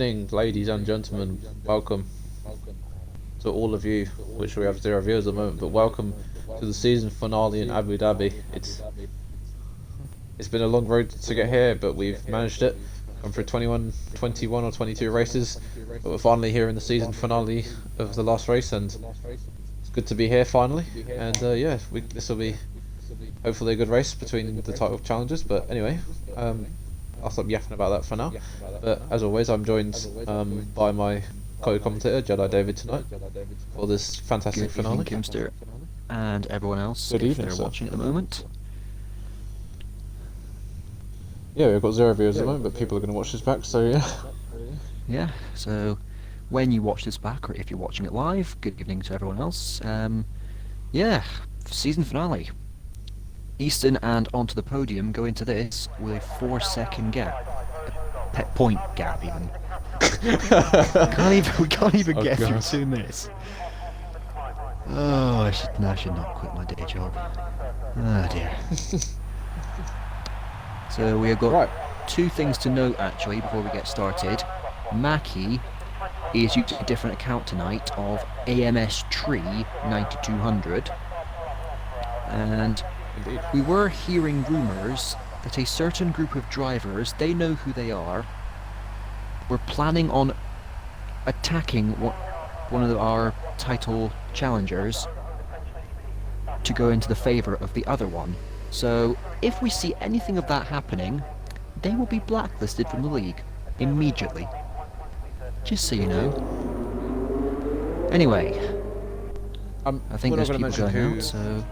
Evening, ladies and gentlemen. Welcome to all of you, which we have zero viewers at the moment, but welcome to the season finale in Abu Dhabi. It's been a long road to get here, but we've managed it. Come through 21 or 22 races, but we're finally here in the season finale of the last race, and it's good to be here finally. And yeah, this will be hopefully a good race between the title challengers. But anyway, I'll stop yapping about that for now. But as always, I'm joined by my co-commentator Jedi David tonight for this fantastic finale. Good evening, Kimster, and everyone else Good if evening, they're sir. watching at the moment. Yeah, we've got zero viewers at the moment, but people are going to watch this back, so yeah. Yeah, so when you watch this back, or if you're watching it live, good evening to everyone else. Yeah, season finale. Easton and onto the podium go into this with a 4-second gap. Point gap, even. We can't even Oh, get through God. 2 minutes. Oh, I should not quit my day job. Oh dear. So we have got Right. 2 things to note actually before we get started. Mackie is using a different account tonight of AMS Tree 9200, and Indeed. we were hearing rumours that a certain group of drivers, they know who they are, were planning on attacking one of our title challengers to go into the favour of the other one. So if we see anything of that happening, they will be blacklisted from the league immediately. Just so you know. Anyway, I think we're not there's going to people mention going out, so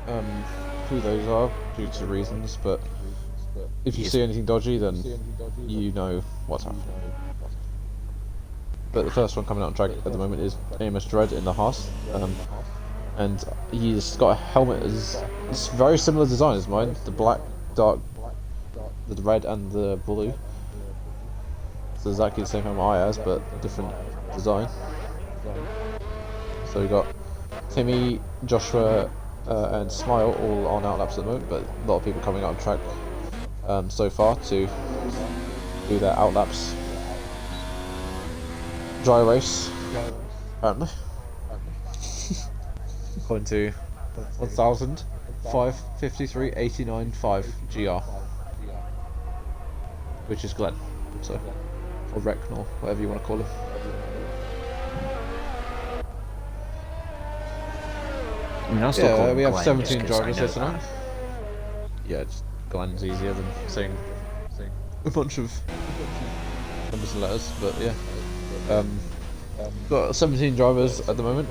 who those are due to reasons, but if you Yes. see anything dodgy, then you know what's happening. But the first one coming out on track at the moment is AMS Dread in the Haas, and he's got a helmet. It's very similar design as mine, the black, dark, the red and the blue. So exactly the same helmet I has, but different design. So we got Timmy, Joshua, and Smile all on outlaps at the moment, but a lot of people coming out on track so far to do their outlaps dry race, apparently. According to 1,553.89.5 GR, which is Glenn, so, or Recknor, whatever you want to call him. I mean, I'll still call him We have Glenn, 17 just 'cause I drivers know here that. tonight. Yeah, just Glenn's easier than saying a bunch of numbers and letters, but yeah. Got 17 drivers at the moment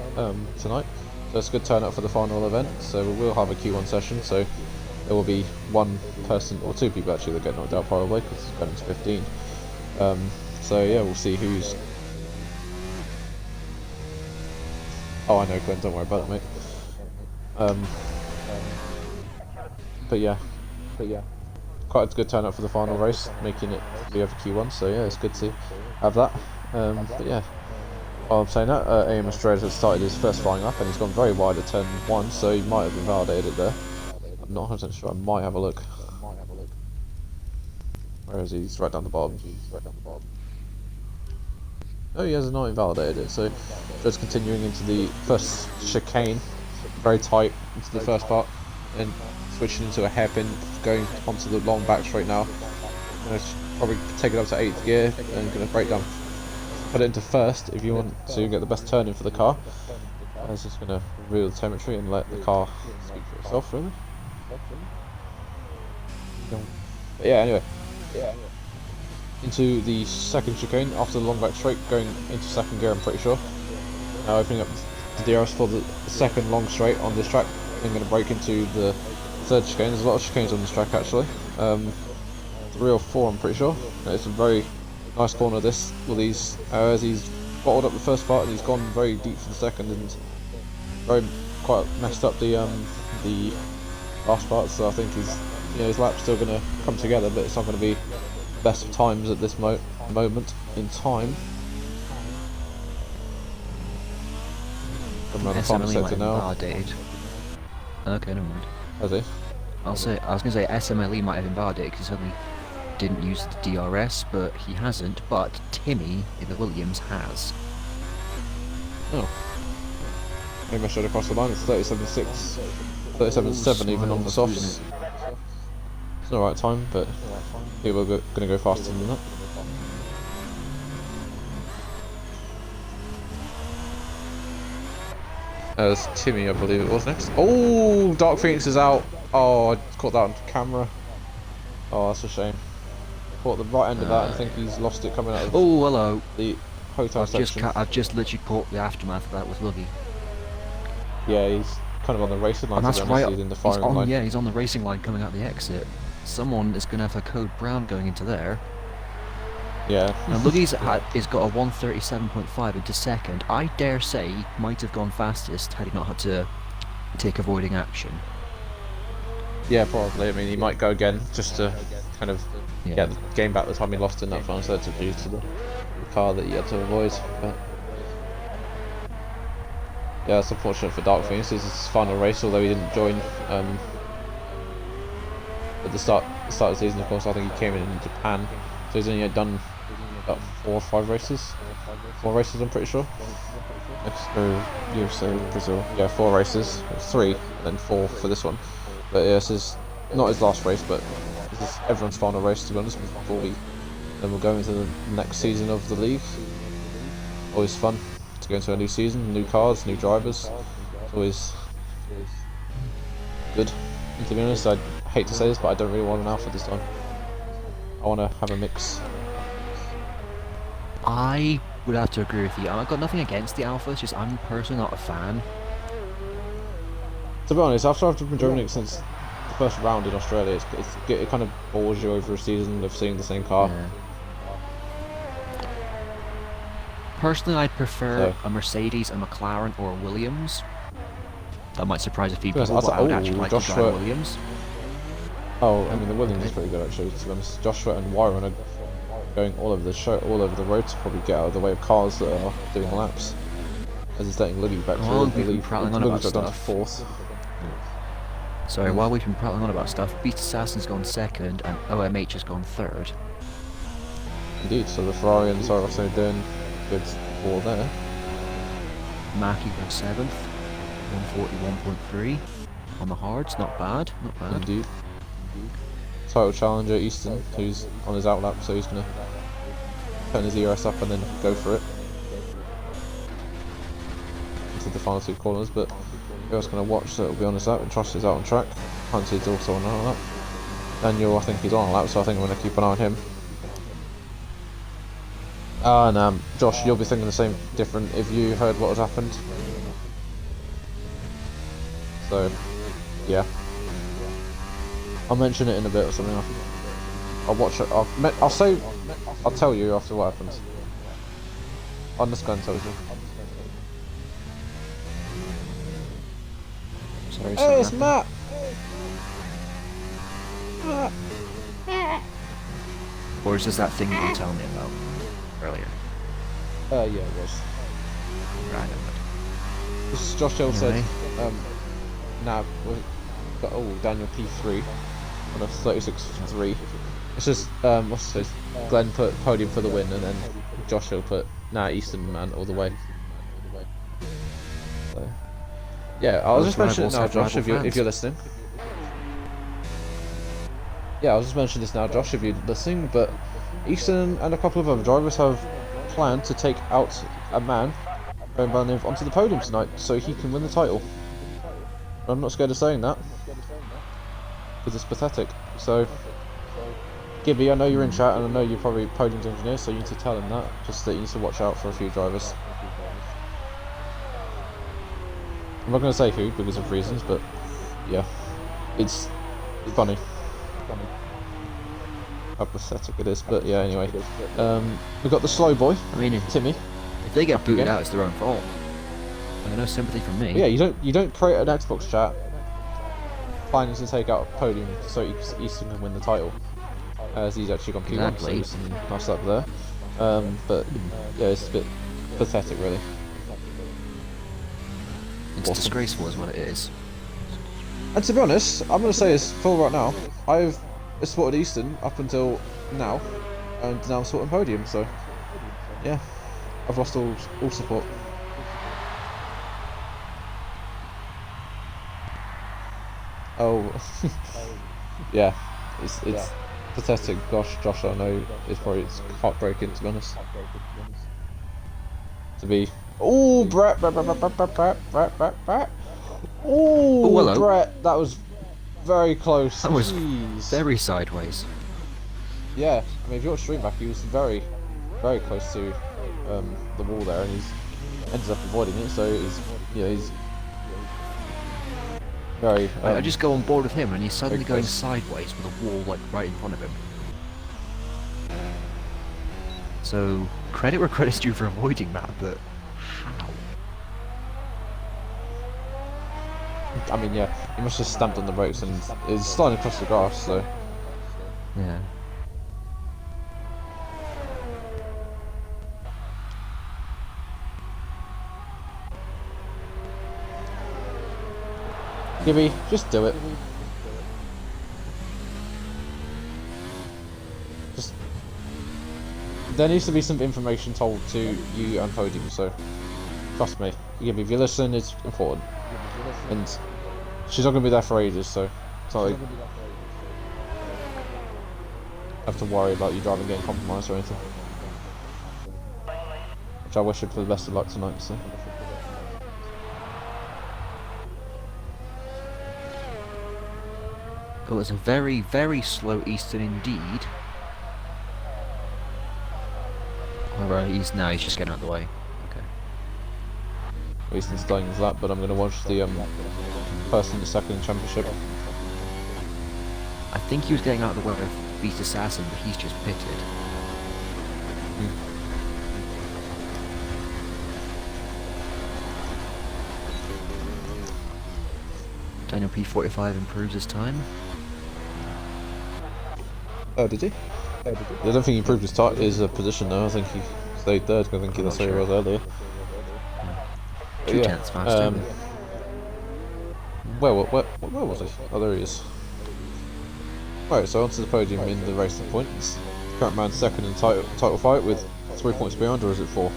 tonight, so it's a good turnout for the final event. So we will have a Q1 session, so there will be one person or 2 people actually that get knocked out probably because it's going to 15. So yeah, we'll see who's. Oh, I know, Glenn. Don't worry about it, mate. But yeah, quite a good turnout for the final race, making it the other Q1. So yeah, it's good to have that. But yeah, while I'm saying that, AMS Dread has started his first flying up, and he's gone very wide at turn 1, so he might have invalidated it there. I'm not 100% sure. I might have a look. Where is he? He's right down the bottom. No, he has not invalidated it. So just continuing into the first chicane, very tight into the first part, and switching into a hairpin, going onto the long back straight now. Gonna probably take it up to 8th gear and gonna break down. Put it into first if you want to get the best turn in for the car. I was just gonna reveal the telemetry and let the car speak for itself, really. But yeah, anyway. Into the second chicane after the long back straight, going into second gear, I'm pretty sure. Now opening up the DRS for the second long straight on this track. I'm going to break into the third chicane. There's a lot of chicanes on this track actually. 3 or 4, I'm pretty sure. It's a very nice corner this with these, as he's bottled up the first part and he's gone very deep for the second and quite messed up the last part. So I think his lap's still going to come together, but it's not going to be best of times at this moment in time. I'm around the final SMLE might sector have now. invalidated. Okay, never mind. Has he? I was going to say SMLE might have invalidated because it's only didn't use the DRS, but he hasn't. But Timmy in the Williams has. Oh. Maybe I should have crossed the line. It's 37.6, 37.7 even on the softs. It's not the right time, but people are going to go faster than that. As Timmy, I believe it was next. Oh, Dark Phoenix is out. Oh, I caught that on camera. Oh, that's a shame. Caught the right end of that and think he's lost it coming out of hello. the hotel section. I've just literally caught the aftermath of that with Luggy. Yeah, he's kind of on the racing line. And that's right. In the firing line. Yeah, he's on the racing line coming out the exit. Someone is going to have a code brown going into there. Yeah. Now Luggy's has got a 137.5 into second. I dare say he might have gone fastest had he not had to take avoiding action. Yeah, probably. I mean, he might go again just to kind of get the game back the time he lost in that final set due to the car that he had to avoid. But yeah, it's unfortunate for Dark Phoenix. This is his final race, although he didn't join at the start of the season. Of course, I think he came in Japan, so he's only done about 4 or 5 races. 4 races, I'm pretty sure. Mexico, USA, Brazil. Yeah, 4 races. 3, and then 4 for this one. But yeah, this is not his last race, but this is everyone's final race, to be honest, before then we'll go into the next season of the league. Always fun to go into a new season, new cars, new drivers. It's always good. And to be honest, I hate to say this, but I don't really want an Alpha this time. I want to have a mix. I would have to agree with you. I've got nothing against the Alpha, it's just I'm personally not a fan. To be honest, after I've been driving it since the first round in Australia, it kind of bores you over a season of seeing the same car. Yeah. Personally, I'd prefer a Mercedes, a McLaren, or a Williams. That might surprise a few people, but I would actually like to drive a Williams. Oh, I mean the Williams is pretty good actually. To be honest, Joshua and Wyron are going all over the road to probably get out of the way of cars that are doing laps. As it's letting Luggy back through. We've been prattling on about stuff. 4th. Sorry, while we've been prattling on about stuff, Beast Assassin's gone 2nd and OMH has gone 3rd. Indeed, so the Ferrari and the Cyros are doing good war there. Mackie got 7th, 141.3 on the hards, not bad, not bad. Indeed. Title challenger Easton, who's on his outlap, so he's gonna turn his ERS up and then go for it into the final 2 corners. But who else gonna watch? So it'll be on his lap. And Trust is out on track. Hunted's also on a lap. Daniel, I think he's on a lap, so I think I'm gonna keep an eye on him. And Josh, you'll be thinking the same different if you heard what had happened. So, yeah. I'll mention it in a bit or something. I'll watch it. I'll tell you after what happens. I'm just going to tell you. Sorry, Hey, it's Matt! Or is this that thing you were telling me about earlier? Yeah, it was. Right, This is Josh Hill Anyway. said, now we've got, Daniel P3 on a 36.3. It's just, what's this? Glenn put podium for the win, and then Josh Hill put, Easton man all the way. So, yeah, I'll just mention it now, Josh, if you're listening. Yeah, I'll just mention this now, Josh, if you're listening, but Easton and a couple of other drivers have planned to take out a man going by the name onto the podium tonight, so he can win the title. I'm not scared of saying that, because it's pathetic. So, Gibby, I know you're in chat, and I know you're probably podium's engineer, so you need to tell him that, just that he needs to watch out for a few drivers. I'm not going to say who, because of reasons, but yeah, it's funny. How pathetic it is, but yeah, anyway. We've got the slow boy, I mean, Timmy. if they get booted out, it's their own fault. And no sympathy from me. Yeah, you don't create an Xbox chat planning to take out a podium so Easton can win the title, as he's actually gone P1, Exactly. so nice up there. But yeah, it's a bit pathetic, really. It's disgraceful is what it is. And to be honest, I'm going to say this full right now. I've supported Easton up until now, and now I'm sorting podium. So yeah, I've lost all support. Oh, yeah, it's pathetic. Gosh, Josh, I know it's heartbreaking, to be honest. To be, oh, Brett. Oh, Oh, hello. Brett, that was very close. That was Jeez. very sideways. Yeah, I mean, if you watch stream back, he was very close to the wall there, and he's ended up avoiding it. So he's very. I just go on board with him, and he's suddenly very going close. sideways with a wall like right in front of him. So credit where credit's due for avoiding that, but how? I mean, yeah, he must have stamped on the brakes and is sliding across the grass. So Yeah. Gibby, just do it. Just there needs to be some information told to you and Podium. So trust me, Gibby, if you listen, it's important. And she's not going to be there for ages, so it's not like have to worry about you driving getting compromised or anything. Which I wish her for the best of luck tonight, so. It was a very, very slow Eastern indeed. However, he's just getting out of the way. Okay. At least in staying his lap, but I'm going to watch the person in the second championship. I think he was getting out of the way of Beast Assassin, but he's just pitted. Daniel P45 improves his time. Oh, did he? I don't think he improved his position though. I think he stayed third. I think that's where he was earlier. 2/10 faster. Where was he? Oh, there he is. Right, so onto the podium in the racing points. Current man second in title fight with 3 points behind, or is it 4?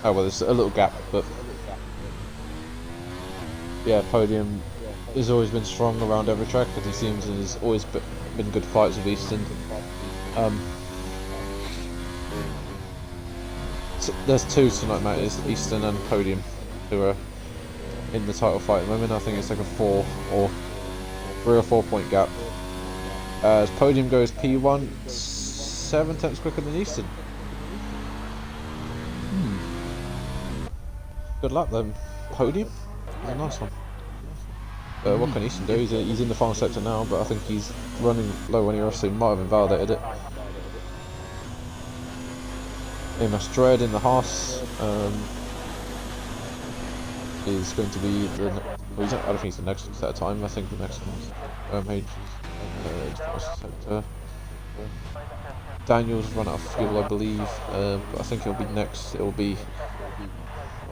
Oh well, there's a little gap, but yeah, podium has always been strong around every track, and he seems and has always been good fights with Easton. So there's 2 tonight, Matt, is Easton and Podium, who are in the title fight at the moment. I think it's like a 3 or 4 point gap. As Podium goes P1, 7 tenths quicker than Easton. Good luck then, Podium. That was a nice one. What can Easton do? He's in the final sector now, but I think he's running low on ERS, so he might have invalidated it. Amos Dread in the Haas is going to be the. Well, I don't think he's the next set of time. I think the next one's sector. Daniel's run out of fuel, I believe, but I think he'll be next. It'll be.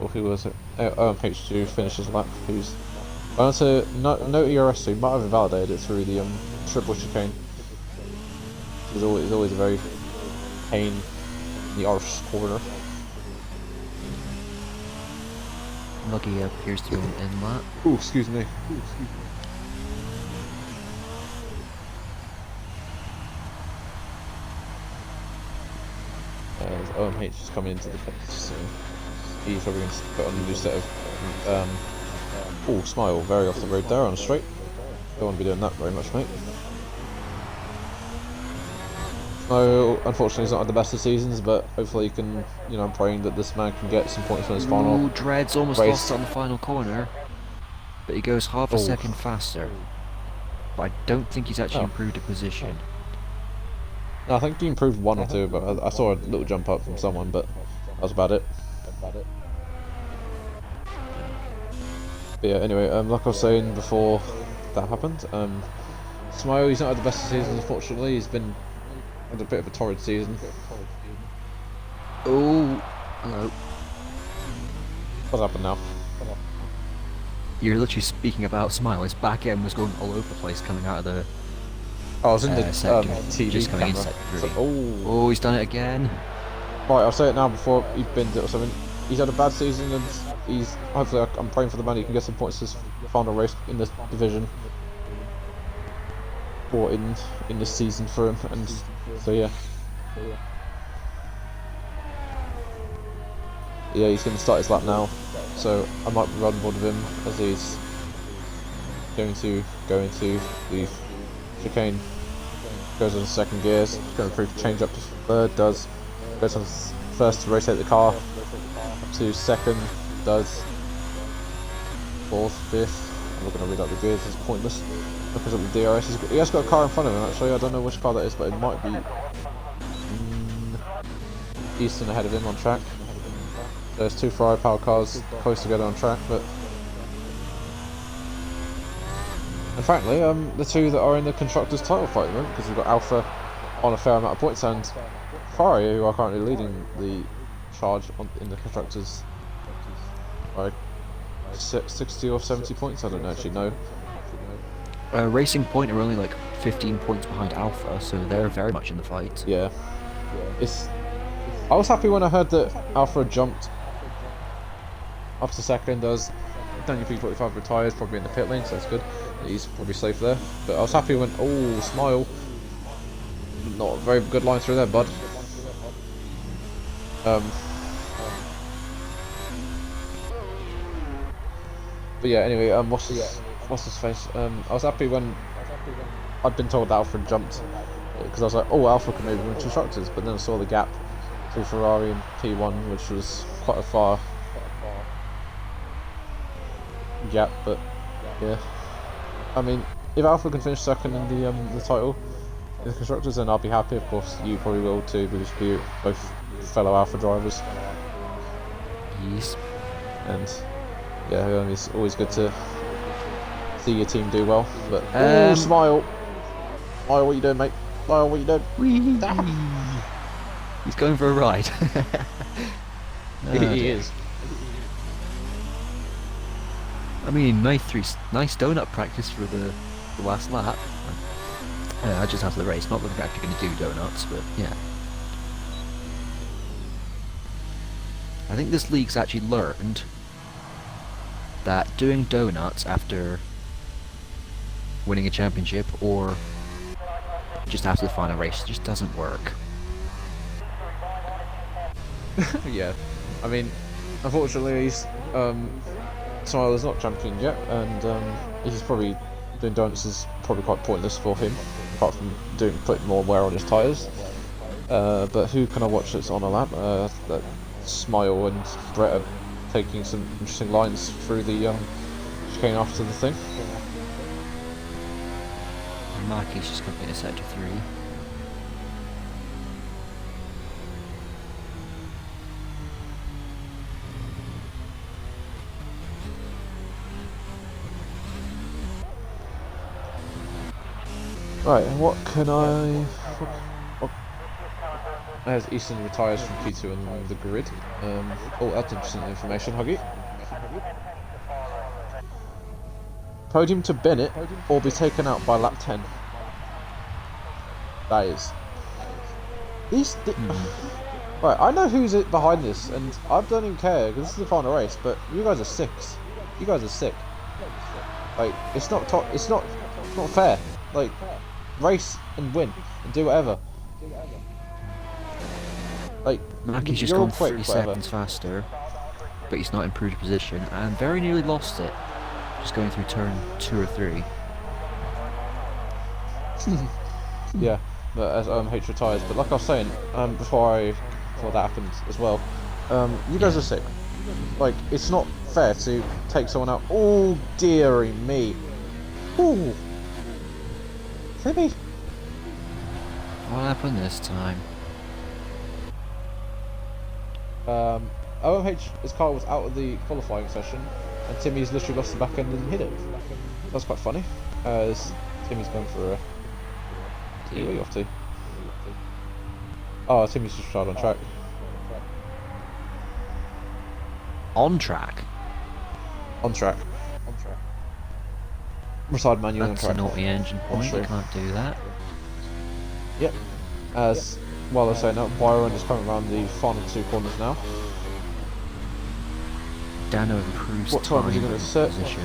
Or who was it? OMH2 finishes lap. Who's no ERS, so he might have invalidated it through the triple chicane. There's always a very pain in the arse corner. Muggy appears to be in lap. Oh, excuse me. OMH is coming into the pits, so he's probably going to put on a new set of. Oh, Smile, very off the road there on a straight. Don't want to be doing that very much, mate. Smile, unfortunately, he's not had the best of seasons, but hopefully he can, I'm praying that this man can get some points from his final. Ooh, Dread's almost race. lost on the final corner, but he goes half a second faster. But I don't think he's actually improved a position. No, I think he improved 1 or 2, but I saw a little jump up from someone, but that was about it. But yeah, anyway, like I was saying before that happened, Smile, he's not had the best of seasons, unfortunately. He's had a bit of a torrid season. Oh, hello. What's happened now? You're literally speaking about Smile. His back end was going all over the place coming out of the I was in the sector, TV just coming camera. in sector So, 3. oh, Oh, he's done it again. right. I'll say it now before he binned it or something. He's had a bad season, and he's hopefully I'm praying for the man he can get some points this final race in this division, or in this season for him. And so yeah. Yeah, he's going to start his lap now, so I might be on board with him as he's going to go into the chicane. Goes on second gears, going to change up to third, does. Goes on first to rotate the car, up to second, does. Fourth, fifth. I'm not going to read out the gears, it's pointless. Looking at the DRS, he has got a car in front of him actually, I don't know which car that is, but it might be Easton ahead of him on track. There's two Ferrari power cars close together on track, but and frankly, the two that are in the constructors' title fight at the moment, because we've got Alpha on a fair amount of points and Ferrari, who are currently leading the charge in the constructors by 60 or 70 points. I don't actually know. Racing Point are only like 15 points behind Alpha, so they're very much in the fight. Yeah, I was happy when I heard that Alpha had jumped up to second. Does Daniel P45 retires, probably in the pit lane, so that's good. He's probably safe there. But I was happy when Smile. Not a very good line through there, bud. But yeah, anyway, what's his face? I was happy when I'd been told Alpha jumped, because I was like, oh, Alpha can maybe win constructors, but then I saw the gap to Ferrari and P1, which was quite a far gap. But yeah, I mean, if Alpha can finish second in the title in the constructors, then I'll be happy. Of course, you probably will too, because we're both fellow Alpha drivers. Yes. And yeah, it's always good to see your team do well. But Smile, what you doing, mate? Smile, what you doing? Whee! He's going for a ride. He is. I mean, nice donut practice for the last lap. Just after the race, not that we're actually going to do donuts, but yeah. I think this league's actually learned that doing donuts after winning a championship or just after the final race just doesn't work. Yeah, I mean, unfortunately, Smile is not champion yet, and he's probably doing donuts is probably quite pointless for him, apart from putting more wear on his tyres. But who can I watch that's on a lap? That Smile and Brett are taking some interesting lines through the chicane after the thing. Marky's just coming into sector 3. Right, and what can I... As Easton retires from Q2 on the grid. Oh, that's interesting information, Huggy. Podium to Bennett, or be taken out by lap 10. That is. Right, I know who's behind this, and I don't even care, because this is the final race, but you guys are six. You guys are sick. Like, it's not fair. Like, race and win, and do whatever. Like, Marky's just gone 3 seconds faster, but he's not improved position, and very nearly lost it. Just going through turn 2 or 3. Yeah, but as H retires. But like I was saying, before that happened as well, you guys are sick. Like, it's not fair to take someone out. Oh, dearie me. Ooh. Timmy. What happened this time? His car was out of the qualifying session, and Timmy's literally lost the back end and hit it. That's quite funny. As Timmy's going for a... Where are you off to? Oh, Timmy's just tried on track. On track? On track. Side manual on That's a track. naughty engine point, you stream. can't do that. Yep. As well as saying that, Byron is coming around the final 2 corners now. Dano improves What time is he time going and to set? position.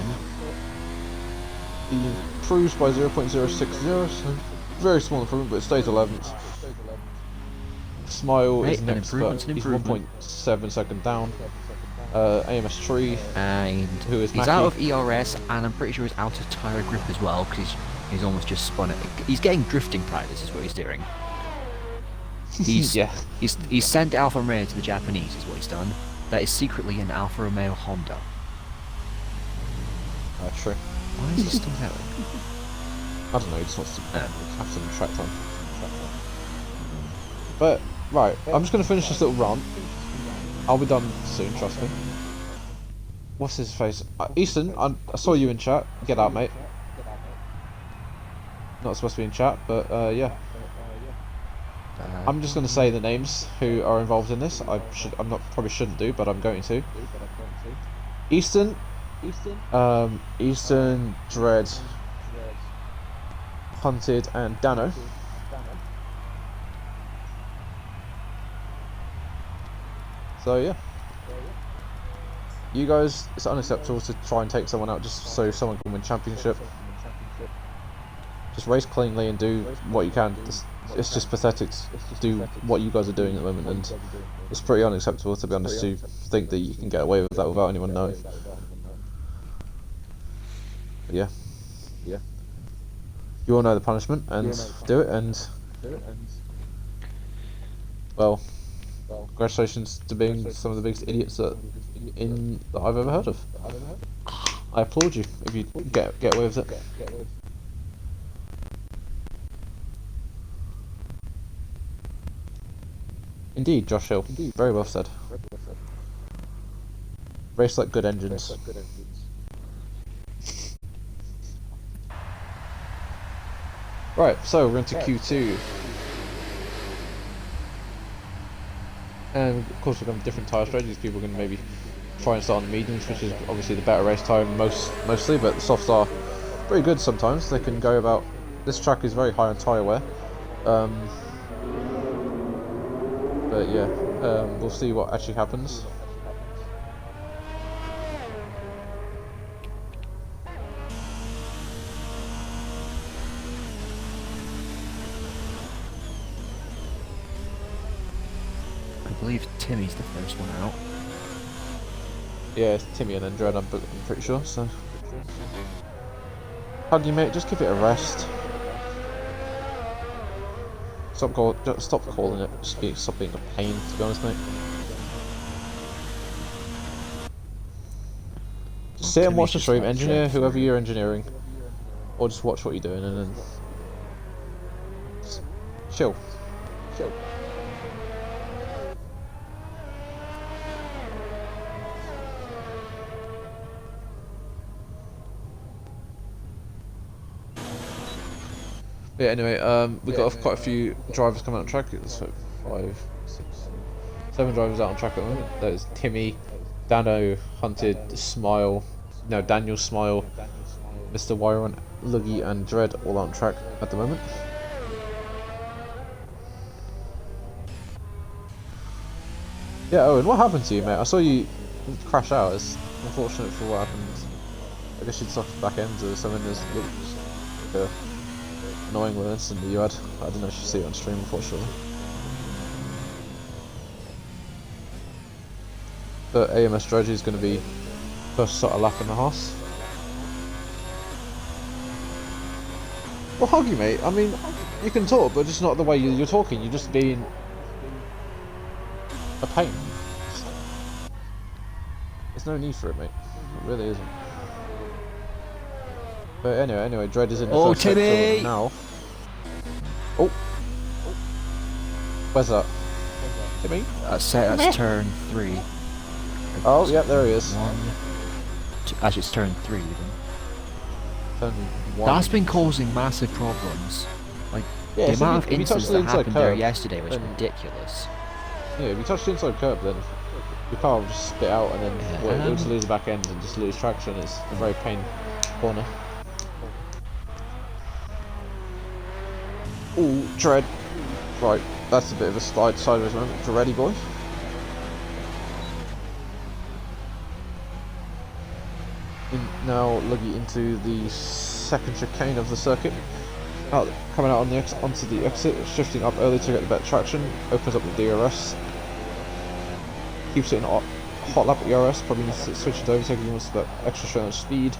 He improves by 0.060, so very small improvement, but it stays 11th. Smile Hey, is an next, but improvement's an he's improvement. 1.7 second down. AMS Tree, And who is he's Mackie. out of ERS, and I'm pretty sure he's out of tyre grip as well, because he's almost just spun it. He's getting drifting practice is what he's doing. He's, yeah. he's sent Alfa Romeo to the Japanese is what he's done. That is secretly an Alfa Romeo Honda. True. Why is he still going? I don't know, he just wants to have some track time. But, right, I'm just going to finish this little run. I'll be done soon, trust me. What's his face? Easton, I saw you in chat. Get out, mate. Not supposed to be in chat, but yeah. I'm just going to say the names who are involved in this. Probably shouldn't do, but I'm going to. Easton, Dread, Hunted, and Dano. So yeah, you guys, it's unacceptable to try and take someone out just so someone can win championship. Just race cleanly and do what you can. It's just pathetic to do what you guys are doing at the moment, and it's pretty unacceptable, to be honest, to think that you can get away with that without anyone knowing. But yeah, you all know the punishment, and do it, and well, congratulations to being some of the biggest idiots that I've ever heard of. I applaud you if you get away with it. Indeed, Josh Hill. Very well said. Race like good engines. Right, so we're into Q2. And of course we're going to different tyre strategies. People are going to maybe try and start on the mediums, which is obviously the better race time mostly, but the softs are pretty good sometimes. They can go about... This track is very high on tyre wear. But yeah, we'll see what actually happens. I believe Timmy's the first one out. Yeah, it's Timmy and then Dread, I'm pretty sure, so... Huggy mate, just give it a rest. Stop calling it, stop being a pain, to be honest, mate. Just sit and watch the stream, engineer whoever you're engineering. Or just watch what you're doing and then... Just chill. Yeah, anyway, we've got quite a few drivers coming out on track. It's like 5, 6, 7 drivers out on track at the moment. There's Timmy, Dano, Hunted, Daniel Smile, Mr. Wyron, Luggy and Dread all on track at the moment. Yeah, Owen, what happened to you, mate? I saw you crash out. It's unfortunate for what happened. I guess you'd soft back ends or something. There's like a annoying with incident that you had. I didn't actually see it on stream, unfortunately. But AMS strategy is going to be first sort of lap in the Haas. Well, Huggy, mate, I mean, you can talk, but just not the way you're talking. You're just being a pain. There's no need for it, mate. It really isn't. But anyway, Dread is in the first sector now. Oh! Where's that? Timmy? That's turn 3. Oh, yeah, there he is. 1, 2, actually, it's turn 3 even. Turn 1. That's been causing massive problems. Like, yeah, the so amount of if you touch incidents the that inside happened there curb, yesterday was then- ridiculous. Yeah, if you touch the inside curb, then your car will just spit out and then it'll just lose the back end and just lose traction. It's a very pain corner. Ooh, tread. Right, that's a bit of a slide sideways moment. You ready, boy? Now looking into the second chicane of the circuit. Coming out on the onto the exit, shifting up early to get the better traction, opens up the DRS, keeps it in hot lap DRS, probably needs to switch it over, taking almost that extra straight on speed.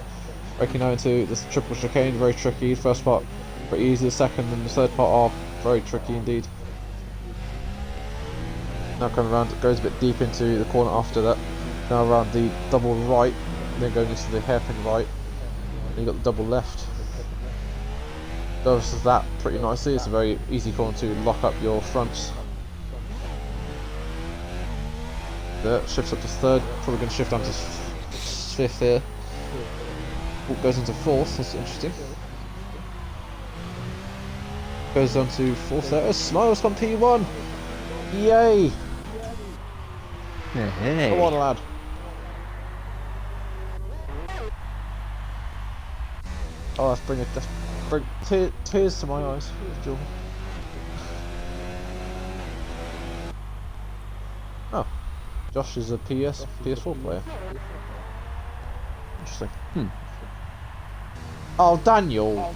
Braking now into this triple chicane, very tricky. First part pretty easy, the second and the third part are very tricky indeed. Now coming around, it goes a bit deep into the corner after that. Now around the double right, then going into the hairpin right, and you got the double left. Does that pretty nicely. It's a very easy corner to lock up your fronts. There, shifts up to third, probably going to shift down to fifth here. Ooh, goes into fourth, that's interesting. Goes down to fourth there. Smiles on P1! Yay! Hey. Come on, lad. Oh, let's bring tears to my eyes. Joel. Oh, Josh is a PS4 player. Interesting. Oh, Daniel.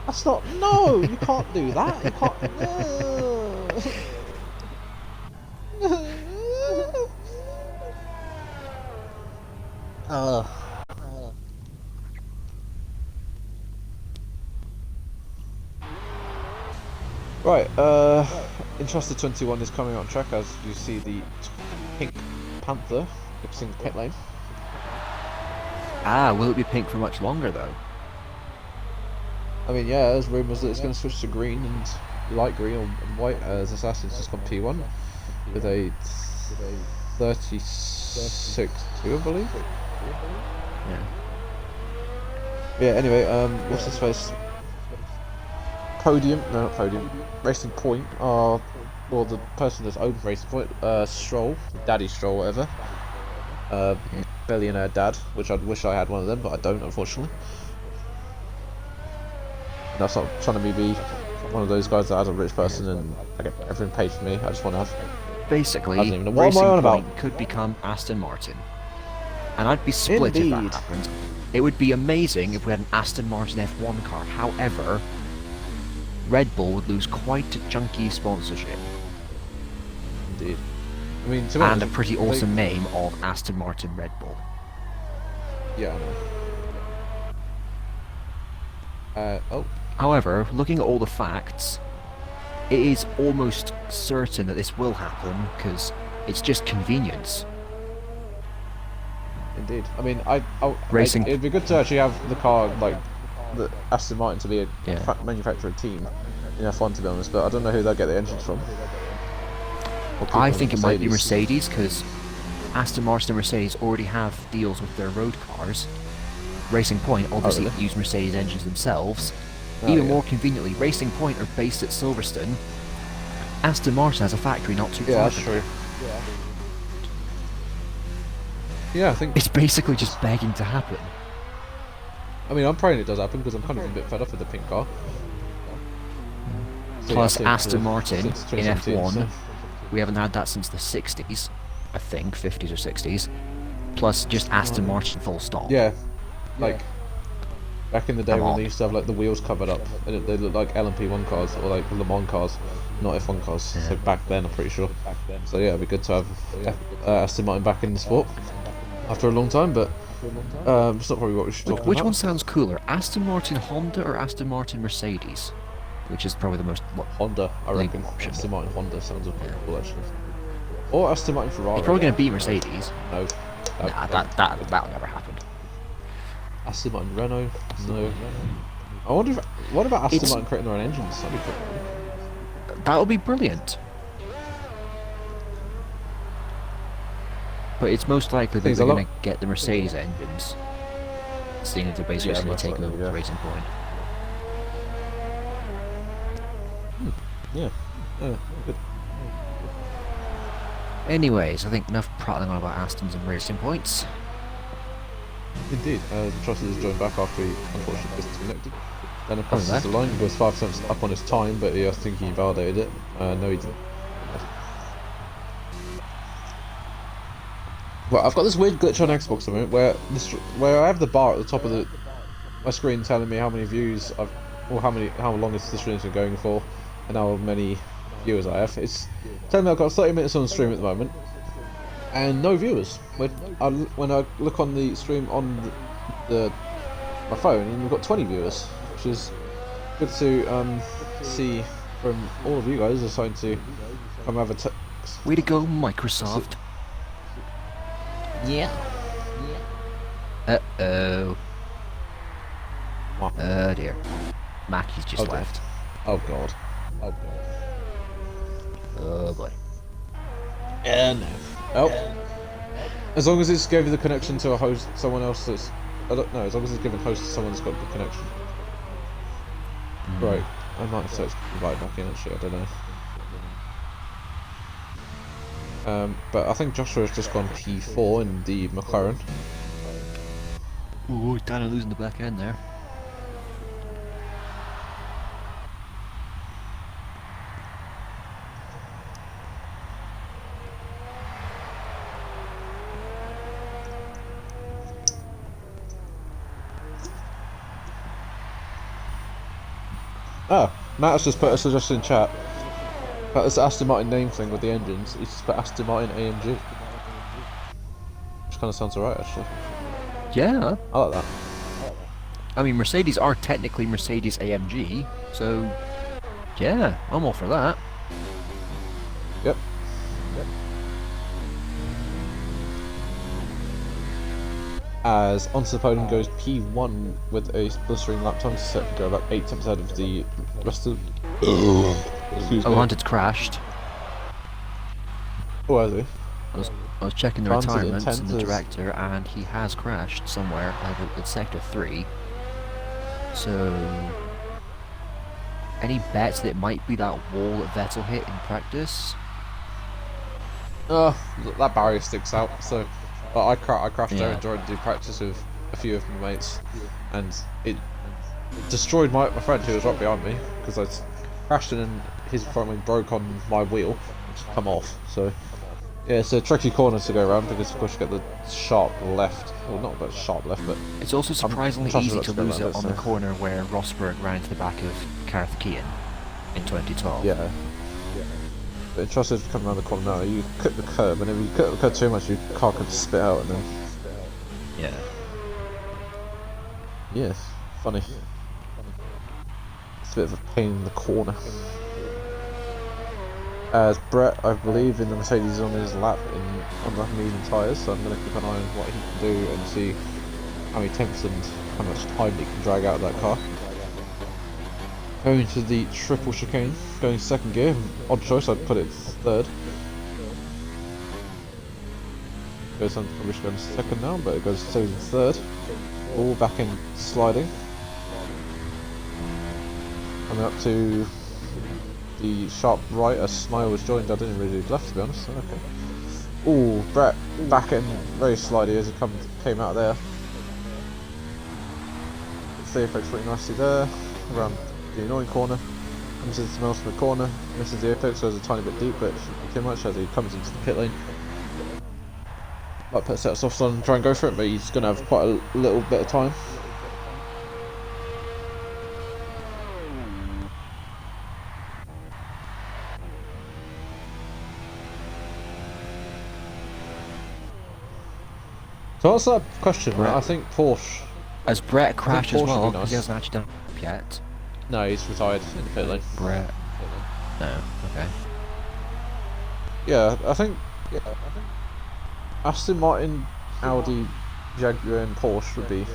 That's not. No, you can't do that. You can't. No. Right, Entrusted 21 is coming on track as you see the Pink Panther fixing the pit lane. Ah, will it be pink for much longer though? I mean, yeah, there's rumours that it's going to switch to green and light green or white as Assassin's just gone P1 with a 36.2, I believe. Yeah. Yeah, anyway, what's his face? Podium, no, not Podium, Racing Point are, well, the person that's owned Racing Point, Stroll, Daddy Stroll, whatever. Billionaire dad, which I'd wish I had one of them, but I don't, unfortunately. And that's not trying to be one of those guys that has a rich person and I get everything paid for me. I just want to have. Basically, I don't even know what am I Racing on about. Point could become Aston Martin. And I'd be split if Indeed. that happened. It would be amazing if we had an Aston Martin F1 car. However, Red Bull would lose quite a chunky sponsorship. Indeed. I mean, to be And a honest, pretty awesome name of Aston Martin Red Bull. Yeah, I know. Oh. However, looking at all the facts, it is almost certain that this will happen because it's just convenience. Indeed. I mean, Racing- it'd be good to actually have the car, like, the Aston Martin to be a Yeah. manufacturer team in F1, to be honest, but I don't know who they'll get the engines from. Or keep I them think it might be Mercedes. Mercedes because Aston Martin and Mercedes already have deals with their road cars. Racing Point obviously really? use Mercedes engines themselves. Oh, Even yeah. more conveniently, Racing Point are based at Silverstone. Aston Martin has a factory not too Yeah, far that's from true. there. Yeah, I think. It's basically just begging to happen. I mean, I'm praying it does happen because I'm kind of a bit fed up with the pink car. So, Plus yeah, Aston Martin since in 2017, F1, so- we haven't had that since the 60s, I think, 50s or 60s. Plus just Aston Martin full stop. Yeah, like back in the day Come when on. they used to have like the wheels covered up and they looked like LMP1 cars or like Le Mans cars, not F1 cars. So back then, I'm pretty sure. So yeah, it'd be good to have Aston Martin back in the sport after a long time, but it's not probably what we should talk Which about. one sounds cooler, Aston Martin Honda or Aston Martin Mercedes? Which is probably the most... Honda, I Like, reckon. should Aston be. Martin Honda sounds cool actually. Or Aston Martin Ferrari. It's probably going to beat Mercedes. No. Nah, that'll never happen. Aston Martin Renault. No. I wonder if. What about Aston It's- Martin creating their own engines? That'd be pretty cool. That'll be brilliant. But it's most likely that Things they're a lot- going to get the Mercedes engines, seeing as they're basically Yeah, going to most take likely, over yeah. Racing Point. Yeah. Good. Anyways, I think enough prattling on about Astons and Racing Points. Indeed. Trusted has joined back after he unfortunately disconnected. Then Coming across back. the line was 5 up on his time, but I think he validated it. No, he didn't. Well, I've got this weird glitch on Xbox at the moment where I have the bar at the top of my screen telling me how many views or how long the stream's been going for, and how many viewers I have. It's telling me I've got 30 minutes on the stream at the moment, and no viewers. When I look on the stream on my phone, and we've got 20 viewers, which is good to see from all of you guys deciding to come have a text. Way to go, Microsoft. Yeah. Uh-oh. What? Oh dear. Mackie's just Oh, dear. left. Oh god. Oh god. Oh boy. No. Oh. As long as it's gave the connection to a host, someone else that's... I don't know, as long as it's given host to someone that's got the connection. Right. I might have searched right back in actually, I don't know. But I think Joshua's just gone P4 in the McLaren. Ooh, Dana losing the back end there. Oh, Matt has just put a suggestion in chat. About this Aston Martin name thing with the engines. He's just put Aston Martin AMG. Which kind of sounds alright actually. Yeah. I like that. I mean, Mercedes are technically Mercedes AMG, so yeah, I'm all for that. Yep. As onto the podium goes P1 with a blistering lap time set to go about 8 times ahead of the rest of... Excuse me. Oh, Hunted's crashed. Oh, has he? I was checking the Transit retirements and the intensive. director, and he has crashed somewhere at sector 3. So, any bets that it might be that wall that Vettel hit in practice? That barrier sticks out, so... But I crashed there Yeah. and tried to do practice with a few of my mates, and it destroyed my friend who was right behind me, because I crashed in and his front wing broke on my wheel, which come off, so... Yeah, it's a tricky corner to go around, because of course you get the sharp left, well not about sharp left, but... It's also surprisingly trusting easy us to to go lose like it this, on the so- corner where Rosberg ran into the back of Gareth Keane in 2012. Yeah. But interested to come around the corner now, you cut the curb, and if you cut the curb too much, your car could spit out, and then... Yeah. Yes, funny. It's a bit of a pain in the corner. As Brett, I believe, in the Mercedes is on his lap on the medium tyres, so I'm going to keep an eye on what he can do and see how many tenths and how much time he can drag out of that car. Going to the triple chicane, going second gear, odd choice, I'd put it third. Goes on, probably should go in second now, but it goes to third. All back in sliding. Coming up to the sharp right as Smile was joined. I didn't really do left, to be honest. Okay. Ooh, Brett back in very slidey as he came out there. The apex pretty nicely there. Around the annoying corner. Comes into the penultimate corner. Misses the apex, so it's a tiny bit deep, but shouldn't be too much as he comes into the pit lane. Might put a set of softs on and try and go for it, but he's going to have quite a little bit of time. So what's that question, right? I think Porsche... As Brett crashed as Porsche would well, be because he nice. hasn't actually done it yet. No, he's retired in the pit lane. Brett. No, okay. Yeah, I think Aston Martin, Audi, Jaguar and Porsche would be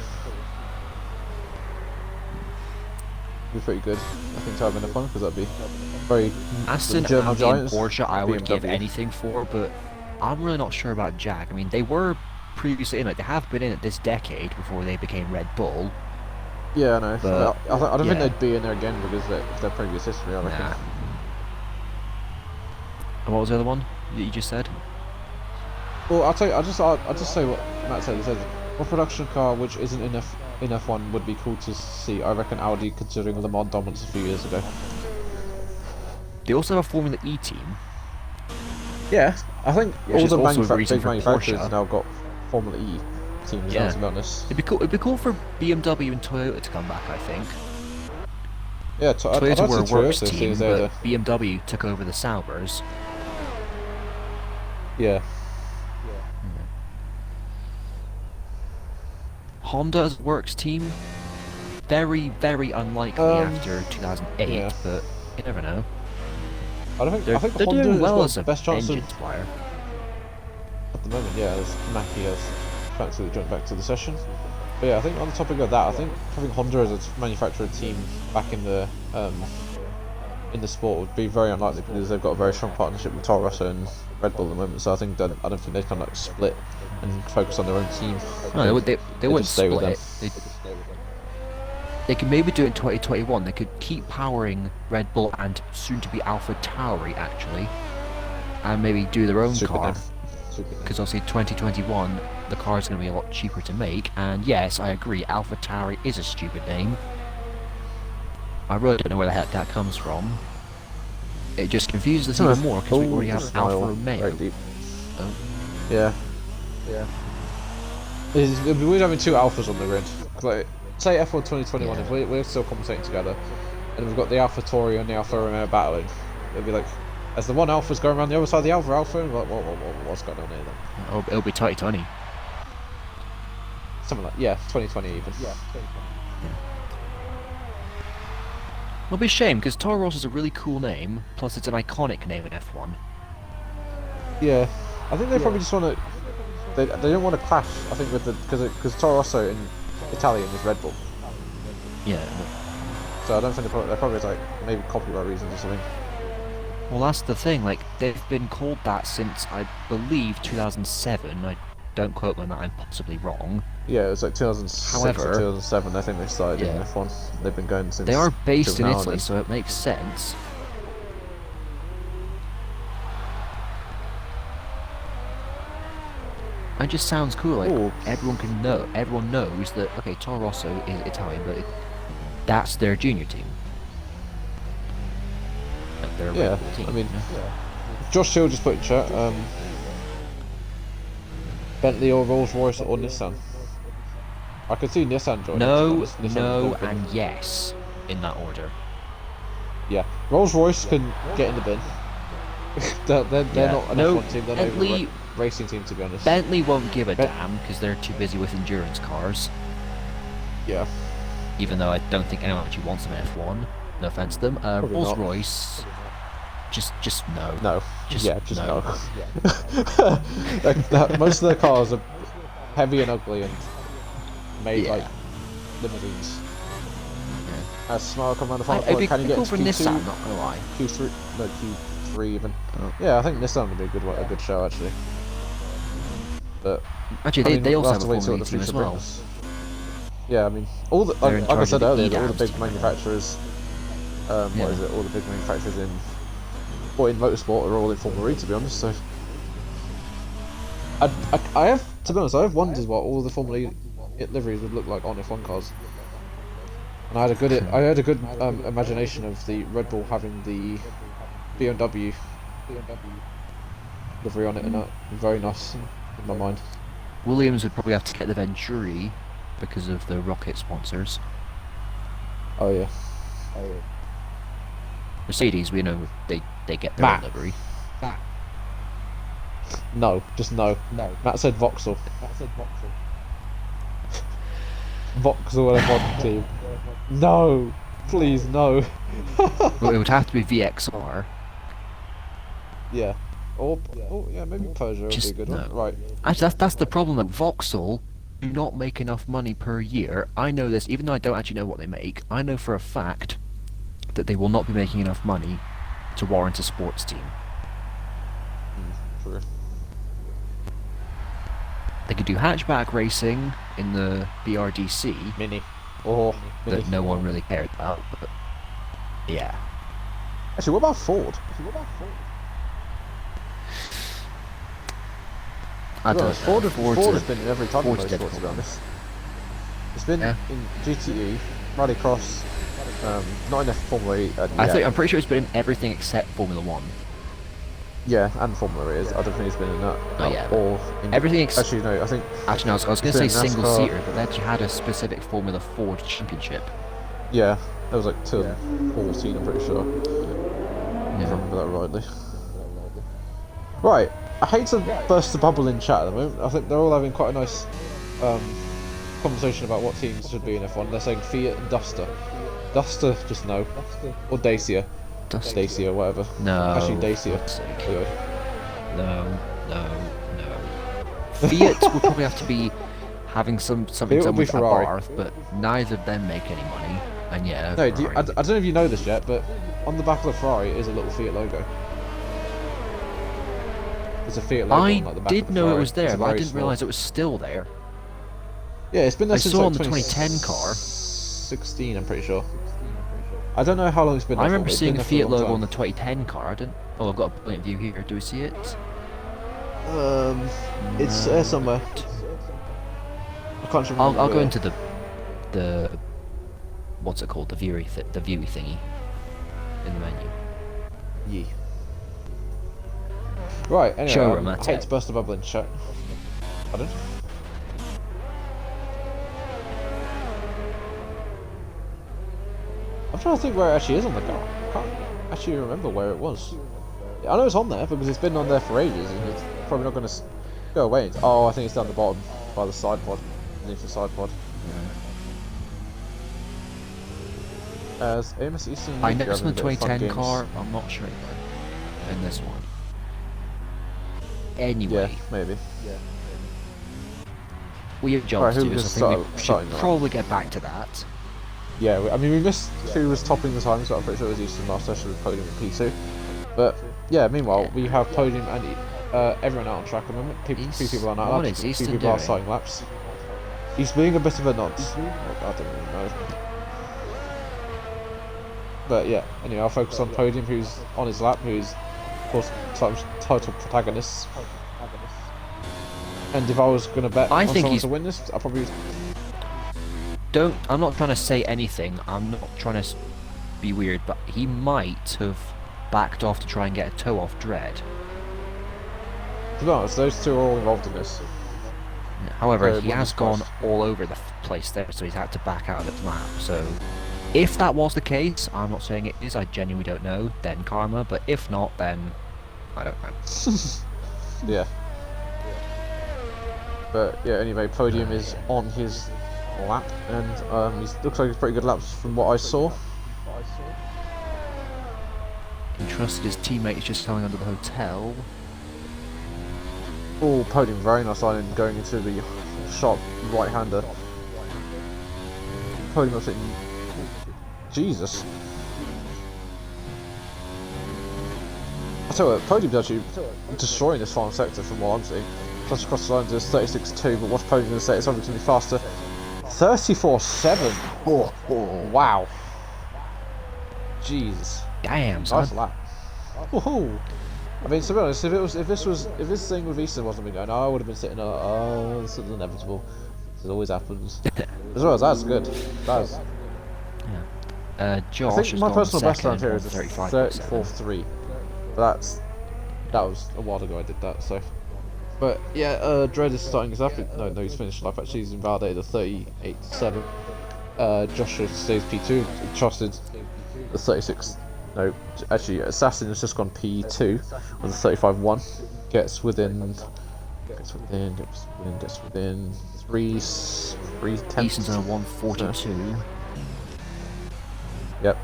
pretty good. I think to have in the fun, because that'd be very... Aston, the German Audi giants, and Porsche I would give BMW. anything for, but I'm really not sure about Jag. I mean, they were previously in it. They have been in it this decade before they became Red Bull. Yeah, I know. But, I don't think yeah. they'd be in there again because of their previous history, I reckon. Nah. And what was the other one that you just said? Well, I'll just say what Matt said. He said, "What production car which isn't in in F1 would be cool to see. I reckon Audi, considering Le Mans dominance a few years ago. They also have a Formula E team. Yeah, I think Which all is the also a reason big for manufacturers Porsche. now got Formula E teams. Yeah. Now, to be honest. It'd be cool. It'd be cool for BMW and Toyota to come back. I think Yeah, I'd Toyota like were a to works Toyota, team, seeing as they're but BMW took over the Saubers. yeah. Honda as a works team, very, very unlikely after 2008, yeah. but you never know. I think They're Honda doing has well got as the a best chance engine of supplier. at the moment. Yeah, as Mackie has thankfully joined back to the session. But yeah, I think on the topic of that, I think having Honda as a manufacturer team back in the sport would be very unlikely because they've got a very strong partnership with Toro Rosso and Red Bull at the moment. So I think that I don't think they can like split and focus on their own team. No, they wouldn't just stay with split. They could maybe do it in 2021. They could keep powering Red Bull and soon to be Alpha Tauri actually, and maybe do their own Super car. name. Super name. Because obviously 2021 the car is going to be a lot cheaper to make, and yes, I agree, Alpha Tauri is a stupid name. I really don't know where the heck that comes from. It just confuses us even more because we already have Alfa Romeo. Oh. Yeah. It'd be weird having two alphas on the grid. Like, say F1 2021, Yeah. if we're still commentating together, and we've got the Alpha Tauri and the Alfa Romeo battling, it'd be like, as the one alpha's going around the other side of the Alpha, and we're like, what's going on here then? It'll be tight, Tony. Something like, yeah, 2020 even. Yeah. It'll be a shame because Toro Rosso is a really cool name, plus it's an iconic name in F1. Yeah, I think they probably just want to. They don't want to clash. I think with the because Toro Rosso in Italian is Red Bull, Yeah. so I don't think they're probably like maybe copyright reasons or something. Well, that's the thing. Like they've been called that since I believe 2007. I don't quote me on that. I'm possibly wrong. Yeah, it was like 2006 However, or 2007. I think they started in yeah. F1. They've been going since. They are based till in now, Italy, and so it makes sense. It just sounds cool. Like Ooh. everyone knows that. Okay, Toro Rosso is Italian, but that's their junior team. Like they're a Yeah, Red Bull team. I mean, you know? Josh Hill just put in chat. Bentley or Rolls Royce or Nissan. I could see Nissan joining. No, Nissan no, has been- and yes, in that order. yeah, Rolls Royce can get in the bin. they're Yeah. not an No, F1 team. They're not even a Bentley- racing team, to be honest. Bentley won't give a Ben- damn because they're too busy with endurance cars. Yeah. Even though I don't think anyone actually wants them in F1. No offense to them. Probably Rolls not. Royce, just no. No. Just just no. no. Most of their cars are heavy and ugly and made Yeah. like limousines. As Smile come around the final It'd be can you get cool into for Q2? Nissan, not gonna lie. Q3, no Q3 even. Oh. Yeah, I think Nissan would be a good show actually. But Actually, they we'll also have a to wait till Formula E team as future well. brings. Yeah, I mean, all the They're in like I charge said of the earlier, all the EDAPS big team. manufacturers, Yeah. what is it? All the big manufacturers in motorsport are all in Formula E, to be honest. So, I have, to be honest, I have wondered what all the Formula E liveries would look like on F1 cars. And I had a good imagination of the Red Bull having the BMW livery on it, and that very nice in my mind. Williams would probably have to get the Venturi because of the rocket sponsors. Oh yeah. Mercedes, we know they get their Matt. own livery. No, just no. Matt said Vauxhall. Vauxhall F1 team. No, please no. Well, it would have to be VXR. Yeah. Or yeah, maybe Peugeot would be a Just good no. one. Right. Actually, that's the problem. Like Vauxhall do not make enough money per year. I know this, even though I don't actually know what they make. I know for a fact that they will not be making enough money to warrant a sports team. True. They could do hatchback racing in the BRDC Mini. Or Mini. that no one really cared about. But yeah, Actually, what about Ford? I don't know. Ford has been in every type of Ford's motorsport, to be difficult. honest. It's been Yeah. in GTE, Rallycross, not in F Formula E. I'm pretty sure it's been in everything except Formula One. Yeah, and Formula E is. I don't think it's been in that. Oh, yeah, Or in, everything actually, no. I think Actually, no, I was going it's to say been single NASCAR. seater, but they actually had a specific Formula Ford championship. Yeah, that was like 2014. I'm pretty sure. If I Yeah. remember that rightly. Right, I hate to burst the bubble in chat at the moment. I think they're all having quite a nice conversation about what teams should be in F1. They're saying Fiat and Duster. Duster, just no. Or Dacia. Dacia, whatever. No. Actually, Dacia. God's sake. Anyway. No. Fiat will probably have to be having something Fiat done will be with Ferrari. Abarth, but neither of them make any money. And yeah, No, Ferrari. I don't know if you know this yet, but on the back of the Ferrari is a little Fiat logo. There's a Fiat logo I on like, the back did of the know Ferrari. it was there, It's a but I very didn't small- realise it was still there. Yeah, it's been there I since saw like on the 2010 car. 2016, I'm pretty sure. I don't know how long it's been there I for, remember but it's seeing been a there for a Fiat long logo time. on the 2010 car. I didn't. Oh, I've got a brilliant view here. Do we see it? It's there somewhere. I can't remember. I'll go where. into the what's it called? The viewy thingy in the menu. Yee. Right, anyway, Showroom, I that's hate it. to burst the bubble in chat. Pardon? I'm trying to think where it actually is on the car. I can't actually remember where it was. I know it's on there because it's been on there for ages and it's probably not going to go away. Oh, I think it's down the bottom by the side pod, beneath the side pod. As AMS Eastern I League, noticed in the having a bit of fun 2010 games. car. I'm not sure in this one. Anyway, Yeah, maybe. we have Alright, jobs who to do, was so I think we starting should that? probably get back to that. Yeah, I mean, we missed who was topping the times, but I'm pretty sure it was Eastern last session with Podium and P2. But yeah, meanwhile, we have Podium and everyone out on track at the moment. Three people are not What laps, is two Eastern people are doing? starting laps. He's being a bit of a nonce. I don't really know. But yeah, anyway, I'll focus on Podium, who's on his lap, who's, of course, title protagonist. And if I was going to bet I on think someone he's- to win this, I probably... I'm not trying to say anything. I'm not trying to be weird, but he might have backed off to try and get a toe off Dread. To be honest, those two are all involved in this. However, Very he has gone surprised. all over the place there, so he's had to back out of the lap. So, if that was the case, I'm not saying it is. I genuinely don't know. Then karma, but if not, then I don't know. Yeah. But yeah, anyway, Podium is on his lap, and he looks like he's pretty good laps from what I saw. He trusted his teammates just coming under the hotel. Oh, Podium, very nice line in going into the sharp right-hander. Podium was hitting... Jesus. I tell you what, Podium's actually destroying this final sector from what I'm seeing. Plus across the line to 36.2, but what's Podium going to say? It's obviously going to be faster. 34.7! Oh, wow. Jesus. Damn, son. Nice lap. Woohoo! I mean, to be honest, if this thing with Easton wasn't been going, I would have been sitting. Oh, this is inevitable. This always happens. As well as that's good. That's. Josh I think has my gone personal best second around here on is a 35.7. 34.3. But that was a while ago I did that. So, but yeah, Dredd is starting his lap. No, he's finished lap. Actually, he's invalidated a 38.7. Joshua stays P2. Trusted the 36. No, actually, Assassin has just gone P2 with a 35.1. Gets within 3 tenths. Easton's on a 142. Yep.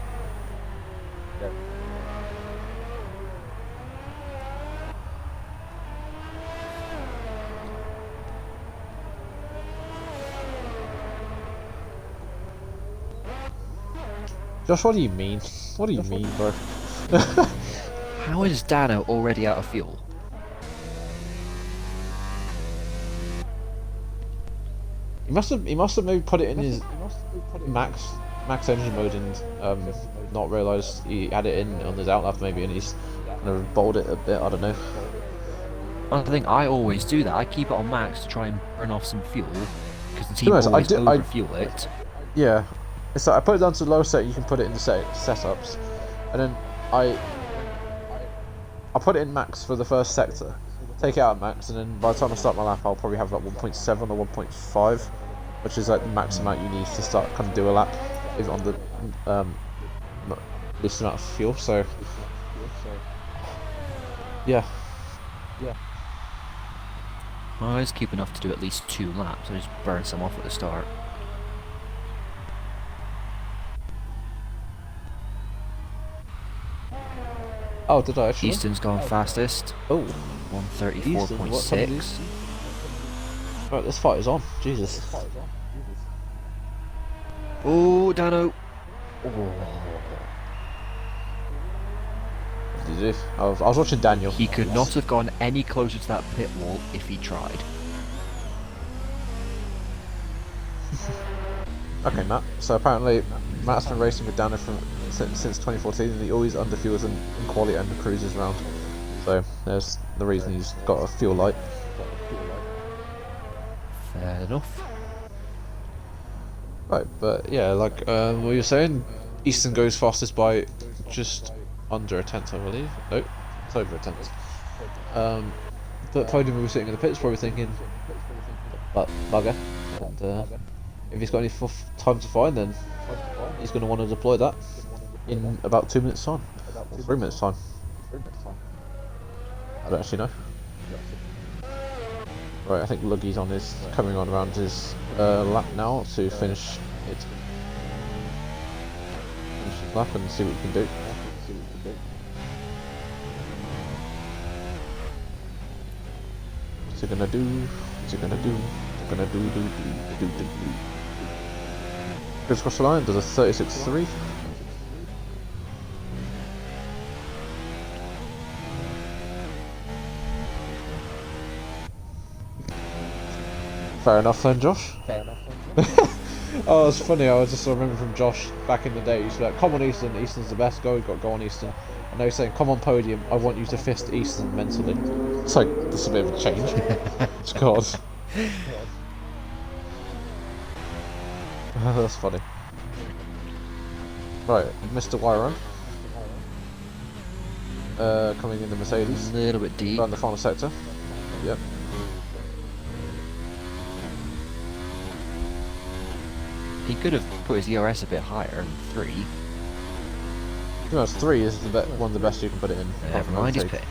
Josh, what do you mean? What do you mean, bro? How is Dano already out of fuel? He must have maybe put it in his max engine mode and not realised he had it in on his outlap maybe, and he's kind of bowled it a bit. I don't know. I think I always do that. I keep it on max to try and burn off some fuel, because the be team honest, always I overfuel it. Yeah, it's like I put it down to the lowest set. You can put it in the setups, and then I put it in max for the first sector. Take it out at max, and then by the time I start my lap, I'll probably have like 1.7 or 1.5, which is like the max amount you need to start kind of do a lap, is on the least amount of fuel. So yeah. I always keep enough to do at least 2 laps. I just burn some off at the start. Oh, did I actually? Easton's gone fastest. Oh, 134.6. right, this fight is on. Jesus. Oh, Dano. Oh. What did you do? I was watching Daniel. He could not have gone any closer to that pit wall if he tried. Okay, Matt. So apparently, Matt's been racing with Daniel since 2014, and he always underfuels in quality and cruises around. So there's the reason he's got a fuel light. Fair enough. Right, but yeah, like what you're saying, Easton goes fastest by just under a tenth, I believe. Nope, it's over a tenth. But Podium was sitting in the pits, probably thinking, but bugger. And if he's got any time to find, then he's going to want to deploy that in about 2 minutes' time, or 3 minutes' time. I don't actually know. Right, I think Luggy's coming on around his lap now to finish it. Finish his lap and see what he can do. What's he gonna do? What's he gonna do? What's he gonna do? Goes across the line, does a 36.3. Fair enough then, Josh. Oh, it's funny, I was just remember from Josh back in the day, he used to be like, come on Easton, Easton's the best, go on Easton. And they were saying, come on Podium, I want you to fist Easton mentally. It's like, that's a bit of a change. It's God. That's funny. Right, Mr. Wyron. Coming in the Mercedes. A little bit deep. Around the final sector. Yep. He could have put his ERS a bit higher than 3. No, 3 is one of the best you can put it in. Never mind, he's pit.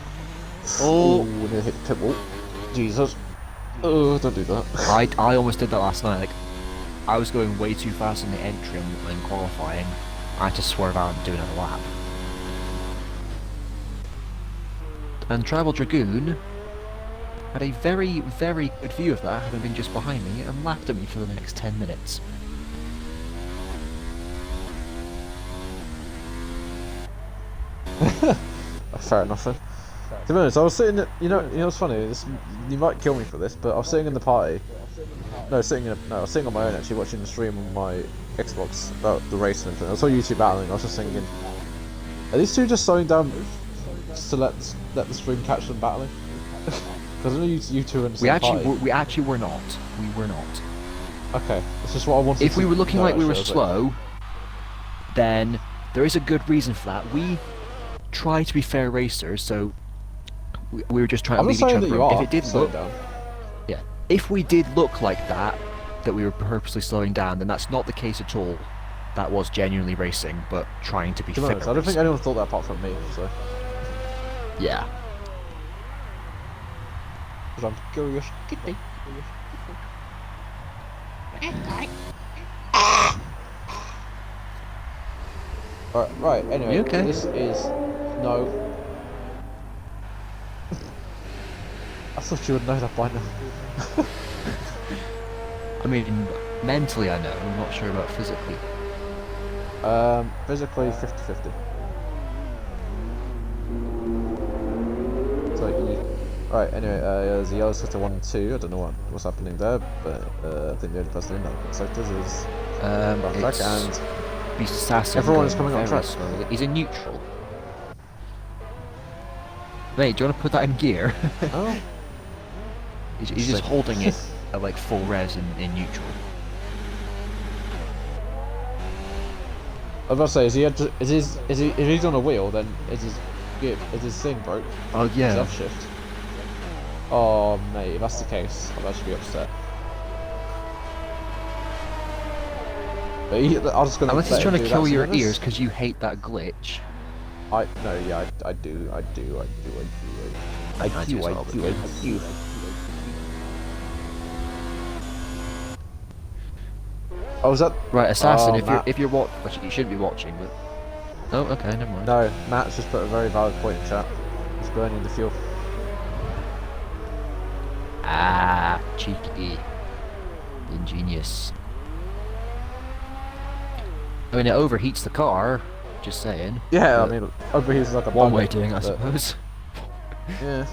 Oh, we're gonna hit the pit wall. Jesus. Oh, don't do that. I almost did that last night. Like, I was going way too fast in the entry and qualifying. I had to swerve out and do another lap. And Tribal Dragoon had a very, very good view of that, having been just behind me, and laughed at me for the next 10 minutes. Fair enough then. To be honest, I was sitting at, you know what's funny, you might kill me for this, but I was sitting in the party. I was sitting on my own actually, watching the stream on my Xbox about the race and everything. I saw you two battling, I was just thinking, are these two just slowing down just to let the stream catch them battling? Because I know you two are in the same party. We actually were not. We were not. Okay, that's just what I wanted to If we were looking know, like we were actually. slow, then there is a good reason for that. We try to be fair racers, so we were just trying to leave each other room. If it did look down. Yeah. If we did look like that we were purposely slowing down, then that's not the case at all. That was genuinely racing, but trying to be fair. I don't think anyone thought that apart from me, so. Yeah. Because I'm curious. Right, anyway, okay? This is... No. I thought you would know that by now. I mean, mentally I know, I'm not sure about physically. Physically 50-50. So, right, anyway, there's a yellow sector 1 and 2, I don't know what's happening there, but I think the only person in that sectors is It's and Beast Assassin. everyone is coming very on track. slowly. He's in neutral. Mate, do you want to put that in gear? Oh. He's just holding it at like full res in neutral. I was about to say, if he's on a wheel, then is his thing broke? Oh His yeah. F shift. Oh mate, if that's the case, I'd actually be upset. But I'm just gonna. Unless he's let him trying to do kill that, your to be ears honest. because you hate that glitch. I do. I do as well, but- Oh, was that? Right, assassin. Oh, if Matt. you're watching, you shouldn't be watching. But oh, okay, never mind. No, Matt's just put a very valid point in chat. He's burning the fuel. Ah, cheeky, ingenious. I mean, it overheats the car. Just saying. Yeah, I But mean, over here's like a one bugger, way of doing, it, I but, suppose. Yeah.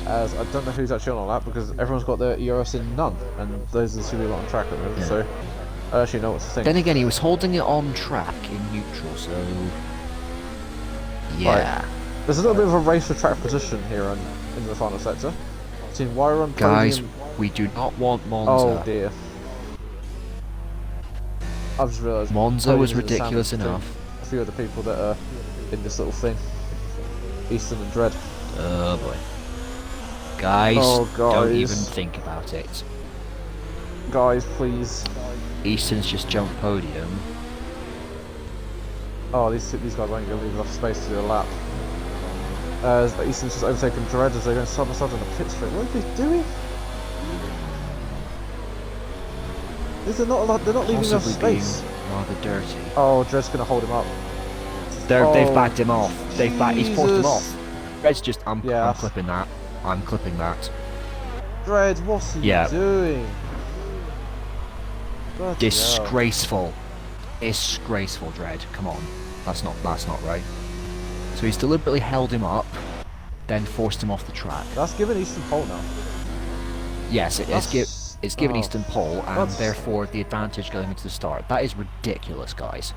As I don't know who's actually on that because everyone's got their ERS in none, and those are the two people on track at the moment. Yeah. So I actually know what to think. Then again, he was holding it on track in neutral, so yeah. There's a little bit of a race for track position here in the final sector. Between Wire and Guys, Podium. we do not want Monza. Oh dear. I've just realised Monza was Podium's in the ridiculous sandwich enough. between a few of the people that are in this little thing. Easton and Dread. Oh boy. Guys, Oh, don't guys. even think about it. Guys, please. Easton's just jumped podium. Oh, these guys won't give leave enough space to do a lap. As Easton's just overtaken Dread as they're going side by side on the pit straight. What are they doing? They're not leaving enough Possibly being space. rather dirty. Oh, Dread's going to hold him up. They've Oh, backed him off. They've he's forced him Jesus. off. Red's just I'm Yeah. clipping that. I'm clipping that. Dread, what's he Yeah. doing? Bloody hell. Disgraceful. Disgraceful, Dread. Come on. That's not right. So he's deliberately held him up, then forced him off the track. That's giving Easton pole now. Yes, it's given oh, Easton pole, and that's- therefore the advantage going into the start. That is ridiculous, guys.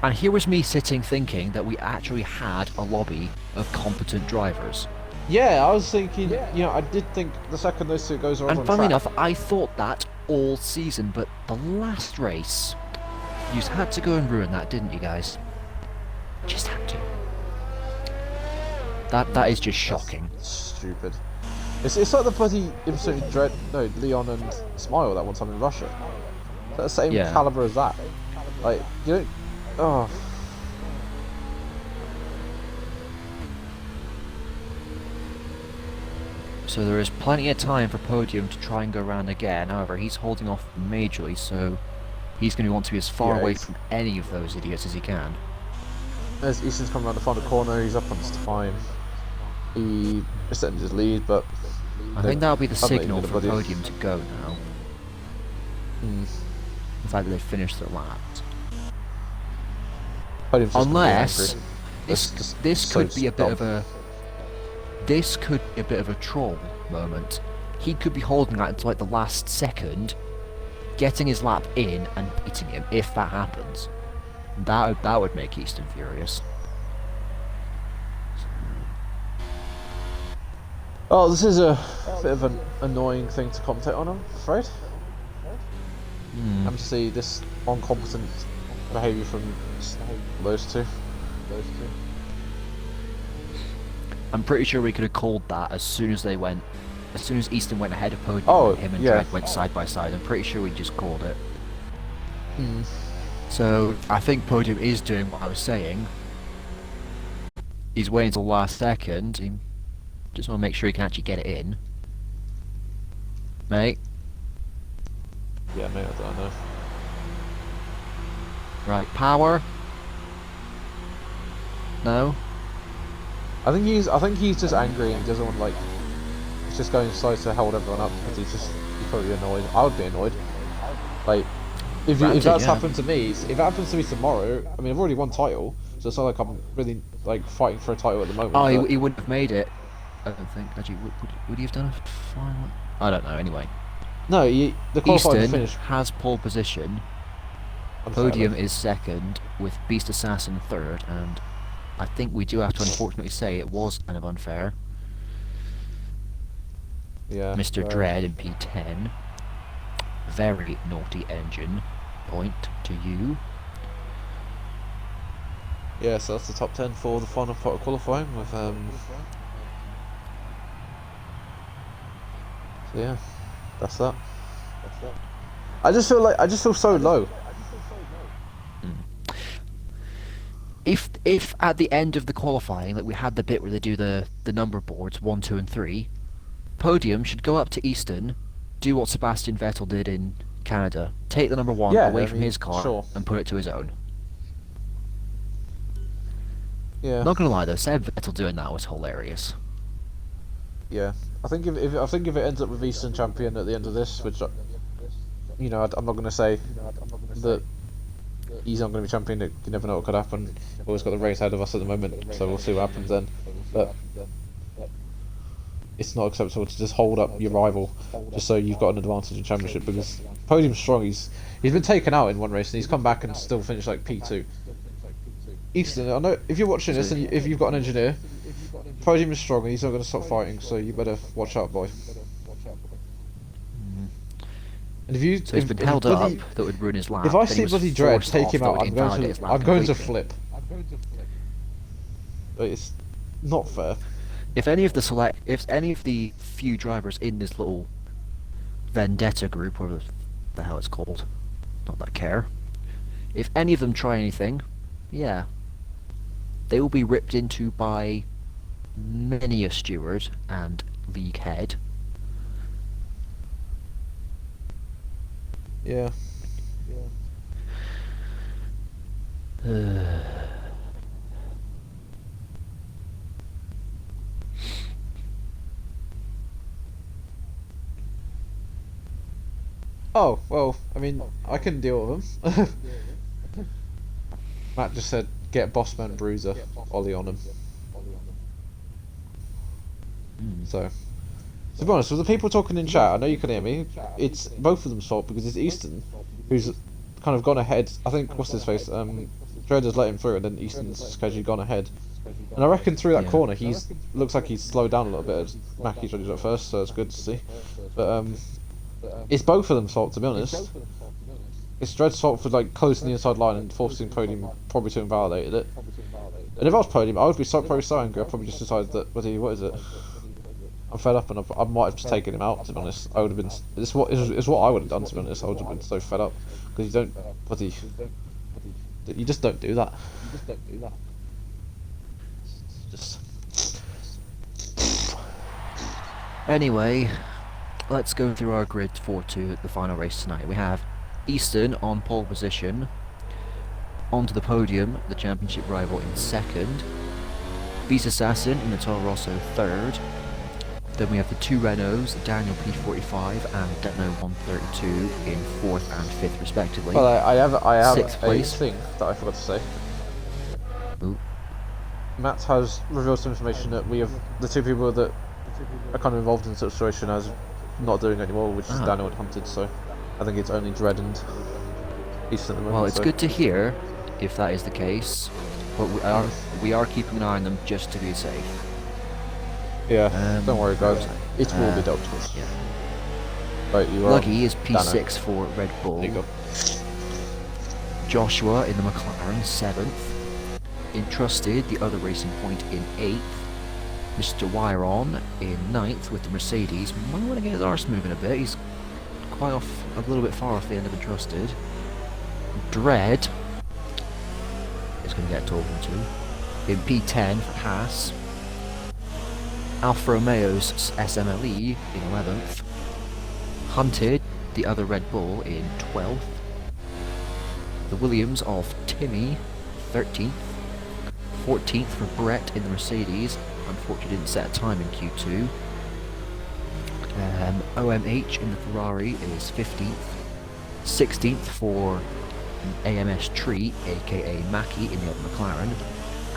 And here was me sitting thinking that we actually had a lobby of competent drivers. Yeah, I was thinking, I did think the second those two goes around And on funnily track. enough, I thought that all season, but the last race, you had to go and ruin that, didn't you guys? Just had to. That is just shocking. Stupid. It's like the bloody Absolutely Dread, no, Leon and Smile that one time in Russia. Is that the same Yeah. caliber as that? Like, you don't... Oh. So there is plenty of time for Podium to try and go around again. However, he's holding off majorly, so he's going to want to be as far Yeah, away he's- from any of those idiots as he can. As Easton's coming around the final corner, he's up on his time. He extended his lead, but... I think that'll be the I'm not even signal gonna for body- Podium to go now. Hmm. The fact that they've finished their lap. Podium's just gonna be Unless angry. this It's just this so could be a bit of dumb. a troll moment. He could be holding that until like the last second, getting his lap in and beating him if that happens. That would make Easton furious. Oh, this is a bit of an annoying thing to commentate on, I'm afraid. Hmm. I'm to see this incompetent behaviour from those two. I'm pretty sure we could have called that as soon as Easton went ahead of Podium Oh, and him and yeah. Dredd went side by side. I'm pretty sure we just called it. Hmm. So I think Podium is doing what I was saying. He's waiting until the last second. He just want to make sure he can actually get it in. Mate, Yeah, mate, I don't know. right, power. No? I think he's just angry and he doesn't want he's just going side to hold everyone up because he's probably annoyed. I would be annoyed. Like if Granted, that's yeah. happened to me, if it happens to me tomorrow, I mean I've already won title, so it's not like I'm really fighting for a title at the moment. Oh, but- he wouldn't have made it. I don't think. Actually, would he have done a final? I don't know. Anyway, No, the qualifying Easton finish. has pole position. Podium is second, with Beast Assassin third, and I think we do have to unfortunately say it was kind of unfair. Yeah. Mr. very. Dread in P10. Very naughty engine. Point to you. Yeah, so that's the top 10 for the final part of qualifying with so yeah, that's that. I just feel so low. If at the end of the qualifying, like we had the bit where they do the number boards 1, 2, and 3, Podium should go up to Easton, do what Sebastian Vettel did in Canada, take the number 1 Yeah, away I from mean, his car sure. and put it to his own. Yeah. Not gonna lie though, Seb Vettel doing that was hilarious. Yeah. I think if it ends up with Eastern champion at the end of this, which I'm not gonna say that he's not going to be champion. You never know what could happen. We've always got the race ahead of us at the moment, so we'll see what happens then. But it's not acceptable to just hold up your rival just so you've got an advantage in championship, because Podium's strong. He's been taken out in one race and he's come back and still finished like P2. Easton, I know if you're watching this and if you've got an engineer, Podium is strong and he's not going to stop fighting, so you better watch out, boy. And if you, So he's been held up, that would ruin his lap. If I then he see was bloody Dread forced take off, him that out, would invalidate his lap I'm going to completely. flip. But it's not fair. If any of the few drivers in this little vendetta group, or the hell it's called, not that I care, if any of them try anything, yeah, they will be ripped into by many a steward and league head. Yeah. Oh, well, I mean, I can deal with them. Matt just said, get Bossman Bruiser, Ollie on him. So, to be honest, with the people talking in chat, I know you can hear me, it's both of them's fault, because it's Easton who's kind of gone ahead. I think, what's his face, Dreader's let him through, and then Easton's casually gone ahead. And I reckon through that corner, looks like he's slowed down a little bit as Mackey's ready at first, so it's good to see. But, it's both of them's fault, to be honest. It's Dread's fault for like closing the inside line and forcing Podium probably to invalidate it. And if I was Podium, I would be probably so angry. I probably just decided that, what is it? I'm fed up, and I might have just taken him out. To be honest, I would have been. It's what I would have done. To be honest, I would have been so fed up because you just don't do that. Just. Anyway, let's go through our grid to the final race tonight. We have Easton on pole position, onto the podium, the championship rival in second, Beast Assassin in the Toro Rosso third, then we have the two Renaults, Daniel P45 and Deno 132 in fourth and fifth respectively. Well, I have Sixth place. a thing that I forgot to say. Ooh. Matt has revealed some information that we have the two people that are kind of involved in the situation as not doing anymore, which is Daniel and Hunted. So I think it's only Dread and Easton at the moment. Well, it's good to hear if that is the case, but we are keeping an eye on them just to be safe. Yeah, don't worry guys, it will be dealt with. Yeah. Right, you are. Lucky is P6 for Red Bull. There you go. Joshua in the McLaren 7th. Entrusted, the other racing point, in 8th. Mr. Wyron in 9th with the Mercedes. Might want to get his arse moving a bit. He's quite off, a little bit far off the end of Entrusted. Dread is going to get talking to. In P10 for Haas. Alfa Romeo's SMLE in 11th. Hunted, the other Red Bull, in 12th. The Williams of Timmy, 13th. 14th for Brett in the Mercedes. Unfortunately didn't set a time in Q2. OMH in the Ferrari is 15th. 16th for AMS Tree, aka Mackie in the other McLaren.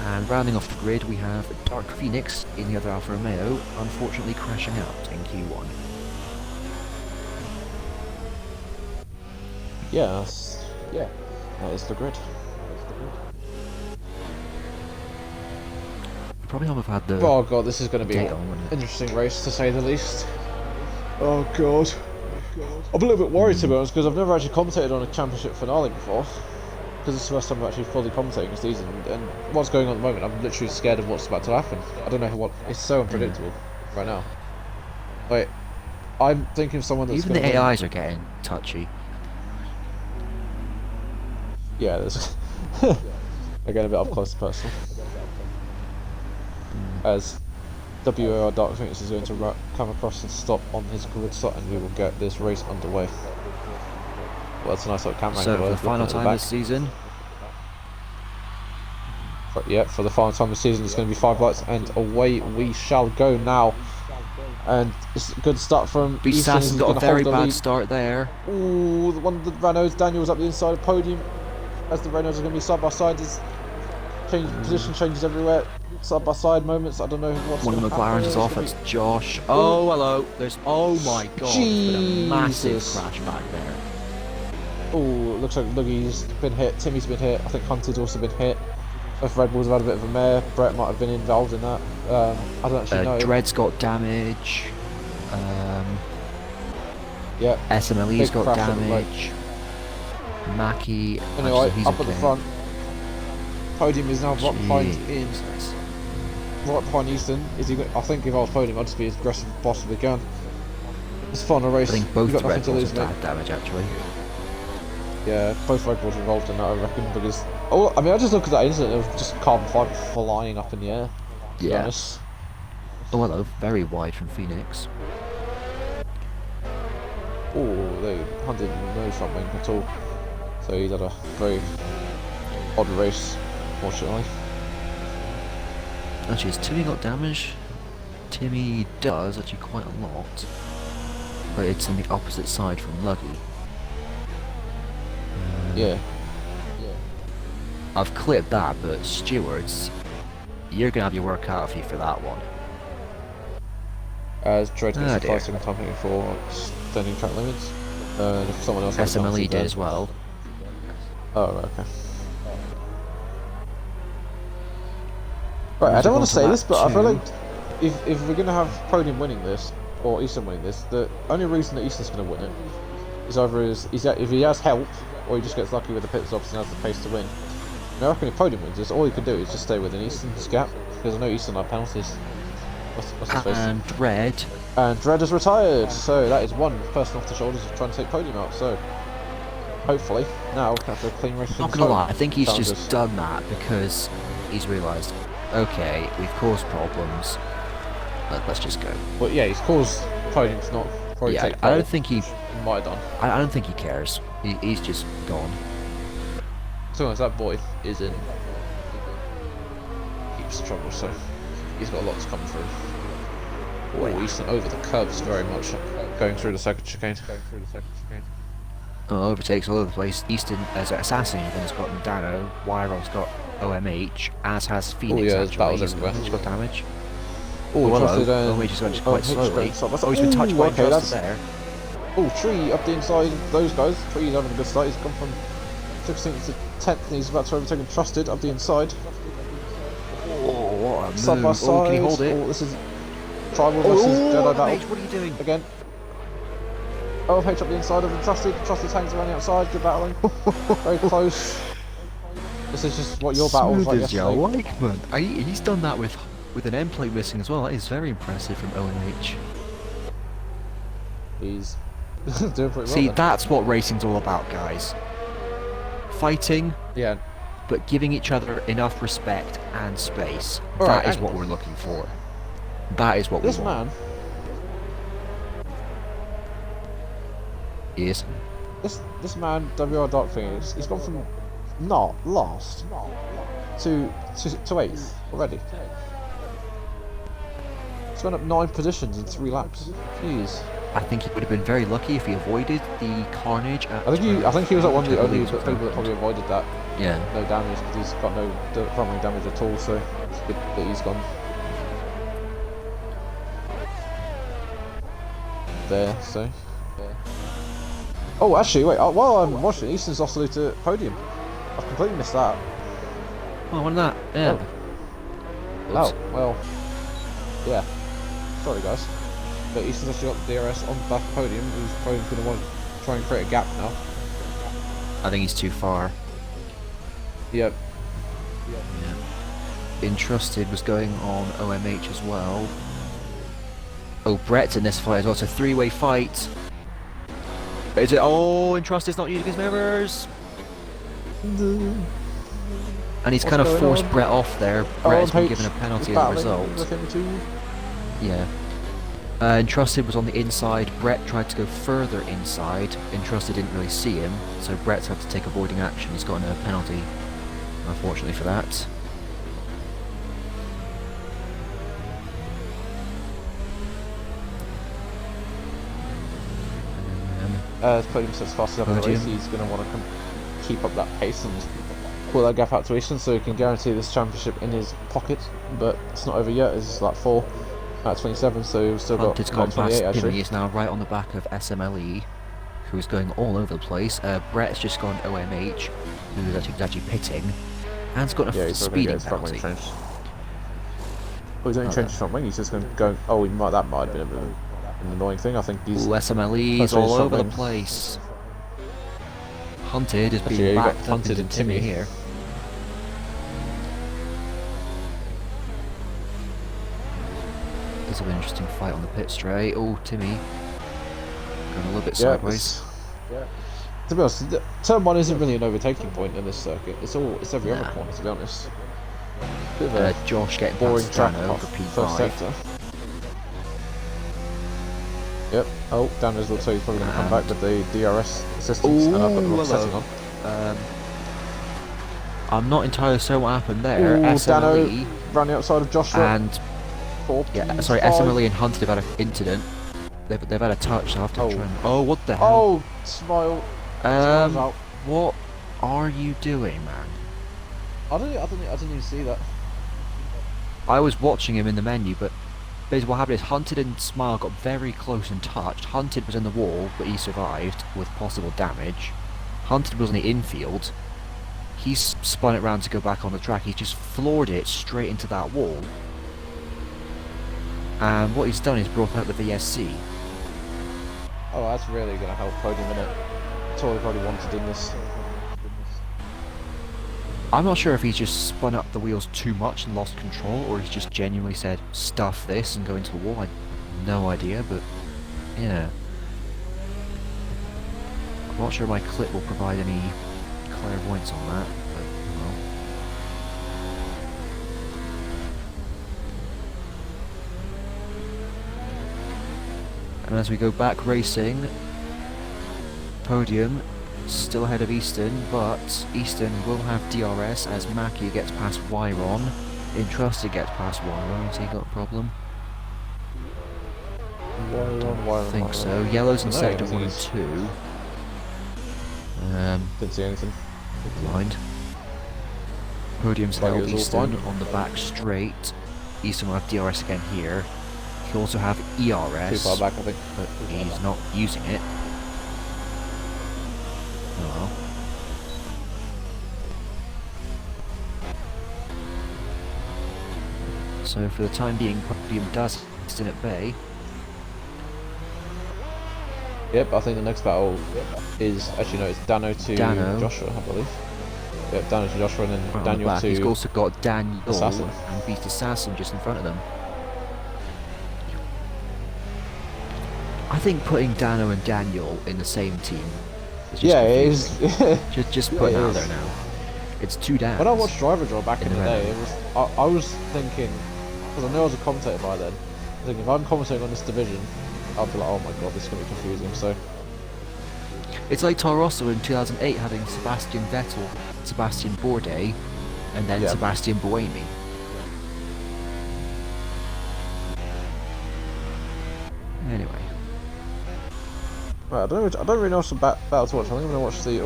And rounding off the grid we have Dark Phoenix in the other Alfa Romeo, unfortunately crashing out in Q1. Yeah. That is the grid. Probably not have had the Oh god, this is going to be date an on, wouldn't it? interesting race to say the least. Oh god. I'm a little bit worried to be honest because I've never actually commentated on a championship finale before. Because it's the first time I'm actually fully commentating this season, and what's going on at the moment, I'm literally scared of what's about to happen. I don't know what. It's so unpredictable right now. Like, I'm thinking of someone that's Even the gonna win. AIs are getting touchy. Yeah, there's they're getting a bit up close and personal. As WAR Dark Phoenix is going to come across and stop on his grid slot, and we will get this race underway. Well, that's a nice little camera So angle for the there, final looking at time the this season, But yeah, for the final time of the season, it's going to be 5 lights, and away we shall go now. And it's a good start from Easton. Sass has He's got going a to hold very the bad lead. start there. Ooh, one of the Renaults, Daniel's up the inside of podium. As the Renaults are going to be side by side, there's position changes everywhere. Side by side moments. I don't know what's One going of to the happen. McLarens is off. It's Josh. Oh, hello. There's. Oh my God. There's been a massive Jesus. crash back there. Oh, it looks like Luggy's been hit. Timmy's been hit. I think Hunter's also been hit. Both Red Bulls have had a bit of a mare. Brett might have been involved in that. I don't actually know. Dread's got damage. Yeah. SMLE's Big got crash at the right. damage. Mackie. Anyway, he's up okay. at the front. Podium is now right behind in. Jesus. Right behind Easton. Is he? I think if I was podium, I'd just be as aggressive as possibly can. It's fun a race. I think both You've the got Red nothing to Bulls lose, have mate. had damage actually. Yeah, both Red Bulls involved in that, I reckon, because I mean, I just look at that incident of just carbon fibre flying up in the air. To be honest. Oh hello, very wide from Phoenix. Oh, they hunted no front wing at all. So he's had a very odd race, fortunately. Actually, has Timmy got damage? Timmy does, actually quite a lot. But it's on the opposite side from Luggy. Yeah. I've clipped that, but Stewards, you're going to have your work out of you for that one. As Dread gets Oh a dear. 5-second time penalty for extending track limits. And if someone else had a SMLE penalty did there- as well. Oh, right, okay. Right, I don't want to say this, but I feel like if we're going to have Podium winning this, or Easton winning this, the only reason that Easton's going to win it is either if he has help, or he just gets lucky with the pit stops and has the pace to win. And I reckon if Podium wins this, all he could do is just stay within Easton's gap, because I know Easton like penalties. What's his face? And Dread. And Dredd has retired, so that is one person off the shoulders of trying to take Podium out, so hopefully now we can have a clean race. Not gonna lie, I think he's just done that because he's realised, okay, we've caused problems. Let's just go. Well, yeah, he's caused Podium to not probably Yeah, take I pole. don't think he. He might have done. I don't think he cares. He's just gone. To be honest, that boy is in heaps of trouble, so he's got a lot to come through. Oh, Easton over the curbs very much, going through the second chicane. Oh, overtakes all over the place. Easton as Assassin even has got Dano. Wyron's got OMH, as has Phoenix. yeah, there's actually. battles He's everywhere. got damage. Oh, hello. trusted OMH is going quite slowly. Oh, he's been touched by okay, Trusted there. Oh, Tree up the inside of those guys. Tree's having a good start. He's gone from 16th to 10th, and he's about to overtake Trusted up the inside. Oh, what a move. Side by side. Oh, can he hold it? Oh, this is Tribal versus Jedi battle. OMH, what are you doing? Again. OMH up the inside of the Trusted. Trusted hangs around the outside. Good battling. Very close. This is just what your battle was like Smooth as you yesterday. like, man. He's done that with an end plate missing as well. That is very impressive from OMH. He's doing pretty well. See, then. that's what racing's all about, guys. Fighting, Yeah. but giving each other enough respect and space. All right, That is and what we're looking for. That is what we This want. man, Yes. this man, WR Dark Phoenix, he's gone from not last to 8th already. He's gone up 9 positions in 3 laps. Jeez. I think he would have been very lucky if he avoided the carnage. At I think he was like one of the turn only two. people that probably avoided that. Yeah. No damage, because he's got no front wing damage at all, so it's good that he's gone there, so. Oh, actually, wait, while I'm watching, Easton's lost to Podium. completely missed that. Oh, won that. Yeah. Oh, well, yeah. Sorry, guys. But Easton's actually got the DRS on the back podium. He's probably going to want to try and create a gap now. I think he's too far. Yep. Yeah. Entrusted was going on OMH as well. Oh, Brett's in this fight as well. It's a three-way fight. Is it? Oh, Entrusted's not using his mirrors. And he's kind of forced Brett off there. Brett has been given a penalty as a result. Yeah. Entrusted was on the inside. Brett tried to go further inside. Entrusted didn't really see him, so Brett's had to take avoiding action. He's gotten a penalty, unfortunately for that. As Podium sets fast up in the race, he's going to want to keep up that pace and pull that gap out to Easton so he can guarantee this championship in his pocket. But it's not over yet. It's like 4 out of 27, so we've still got 28 actually. He is now right on the back of SMLE, who is going all over the place. Brett's just gone OMH, who is actually pitting, and has got a speeding penalty. Well, he's only changed his front wing. He's just going to go. Oh, that might have been a bit of an annoying thing. I think he's. Ooh, SMLE is all over the place. Hunted is being backed up into Timmy here. This will be an interesting fight on the pit straight. Oh, Timmy going a little bit sideways. To be honest, turn 1 isn't really an overtaking point in this circuit. It's every other corner, to be honest. Josh getting boring past track Dano off for first P5. sector. Yep. Oh, Dano's looks like he's probably going to come back with the DRS assistance, and I've got the wrong setting on. I'm not entirely sure what happened there. Ooh, SMLE Dano ran the outside of Joshua. and SMLE and Hunted have had an incident. They've had a touch, so I have to try and... Oh, what the hell? Oh, Smile. What are you doing, man? I didn't even see that. I was watching him in the menu, but basically what happened is Hunted and Smile got very close and touched. Hunted was in the wall, but he survived with possible damage. Hunted was in the infield. He's spun it round to go back on the track. He's just floored it straight into that wall. And what he's done is brought out the VSC. Oh, that's really going to help Podium, innit? That's all he probably wanted in this. I'm not sure if he's just spun up the wheels too much and lost control, or he's just genuinely said, stuff this and go into the wall. I have no idea, but yeah. I'm not sure my clip will provide any clairvoyance on that, but well. And as we go back racing, Podium still ahead of Easton, but Easton will have DRS as Mackie gets past Wyron. Entrusted gets past Wyron. Has he got a problem? Wyron, I think so. Yellow's in sector 1 and 2. Didn't see anything. Blind. Podium's held Easton on the back straight. Easton will have DRS again here. He'll also have ERS. Too far back, I think. But he's not using it. Oh well. So for the time being, Podium does Easton at bay. Yep, I think the next battle is actually no, it's Dano to Joshua, I believe. Yep, Dano to Joshua and then Daniel to. He's also got Daniel Assassin and Beast Assassin just in front of them. I think putting Dano and Daniel in the same team is just confusing. It is. just putting it out there now. It's two Dans. When I watched Driver Draw back in the day, it was I was thinking, because I knew I was a commentator by then, I was thinking if I'm commentating on this division, I'd be like, oh my god, this is going to be confusing. So it's like Toro Rosso in 2008 having Sebastian Vettel, Sebastian Bourdais, and then Sebastian Buemi. Anyway. Right, I don't really know what's a battle to watch. I think I'm going to watch the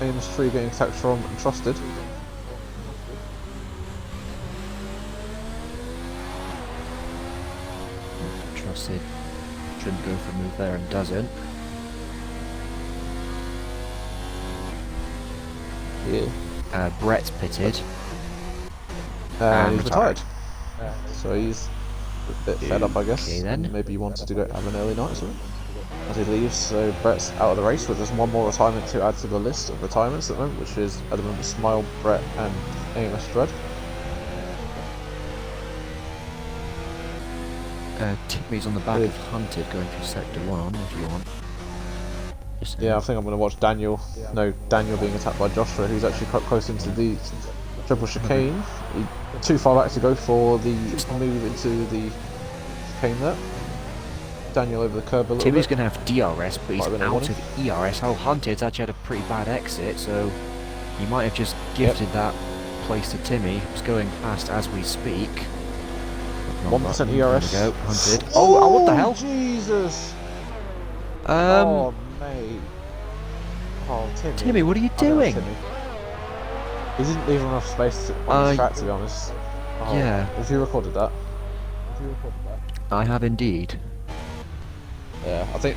Ames 3 getting attacked from Trusted. Trusted shouldn't go for a move there and doesn't. Yeah. Brett's pitted. And he's retired. retired. So he's a bit fed up, I guess. Okay, then. And maybe he wanted to go have an early night or something. As he leaves, so Brett's out of the race with just one more retirement to add to the list of retirements at the moment, which is at the moment Smile, Brett, and AMS Dread. Timmy's on the back of Hunted going through Sector 1 if you want. Just saying. Yeah, I think I'm going to watch Daniel. No, Daniel being attacked by Joshua, who's actually quite close into the triple chicane. Too far back to go for the move into the chicane there. Daniel over the curb a little Timmy's bit. going to have DRS, but he's Might have been a out warning. of ERS. Oh, Hunted's actually had a pretty bad exit, so he might have just gifted that place to Timmy. It's going past as we speak. 1% There ERS. we go, Hunted. Oh, what the hell? Jesus! Oh, mate. Oh, Timmy. Timmy, what are you I know doing? it's Timmy. He didn't leave enough space on the track, to be honest. Oh, yeah. Have you recorded that? I have indeed. Yeah, I think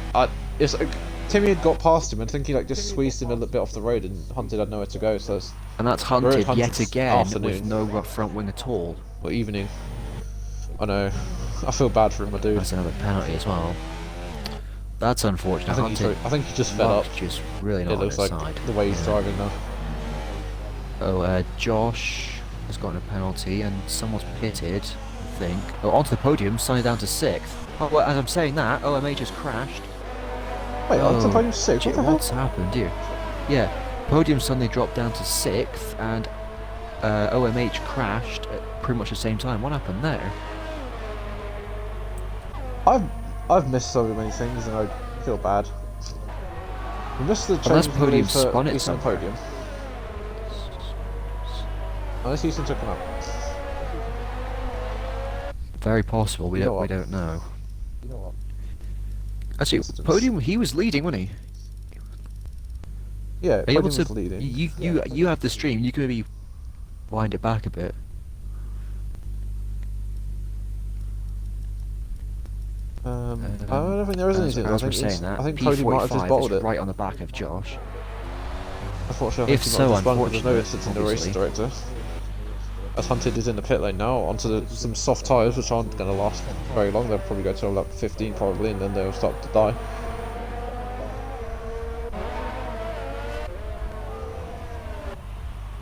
it's like Timmy had got past him and I think he like just squeezed him a little bit off the road and Hunted had nowhere to go. So it's And that's We're at Hunted yet Hunted's again with afternoon. no front wing at all. or evening. I know. I feel bad for him, my dude. That's another penalty as well. That's unfortunate. I think Hunted I think he just fed up. just really It not on looks his like side. the way he's driving now. Oh, Josh has gotten a penalty and someone's pitted, I think. Oh, onto the podium, suddenly down to 6th. Oh, well, as I'm saying that, OMH has crashed. Wait, Oh, on to podium 6. What the hell? What's happened here? Yeah, podium suddenly dropped down to 6th and OMH crashed at pretty much the same time. What happened there? I've missed so many things and I feel bad. We missed the Unless change podium for spun it Eastern somewhere. podium. Unless Eastern took him out. Very possible. We You know don't. We what? don't know. You know what? Actually, Distance. podium. He was leading, wasn't he? Yeah, Are you podium able was to? leading. You have the stream. You can maybe wind it back a bit. I don't think there is anything. As I we're think, saying that, I think Cody might have just P45 bottled is it. right on the back of Josh. Unfortunately, I If think he so, might have just spun because there's no unfortunate, instance in the race obviously. director. As Hunted is in the pit lane now, onto some soft tyres which aren't going to last very long. They'll probably go to lap 15 probably, and then they'll start to die.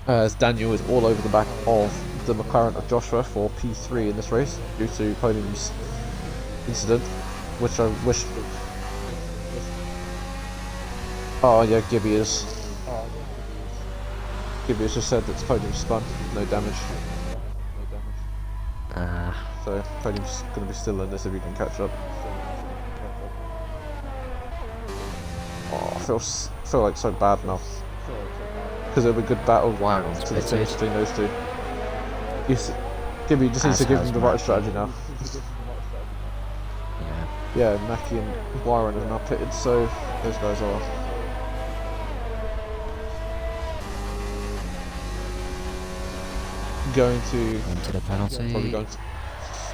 As Daniel is all over the back of the McLaren of Joshua for P3 in this race due to podium's incident, which I wish. Oh yeah, Gibby has just said that the podium spun, no damage. So podium's going to be still in this if he can catch up. Oh, I feel like so bad now. Because it'll be a good battle Wow, to the finish between those two. Gibby just needs to As give has him the right Mackie. strategy now. Yeah. Yeah, Mackie and Wyron are now pitted, so those guys are. Going to Into the penalty. probably going to.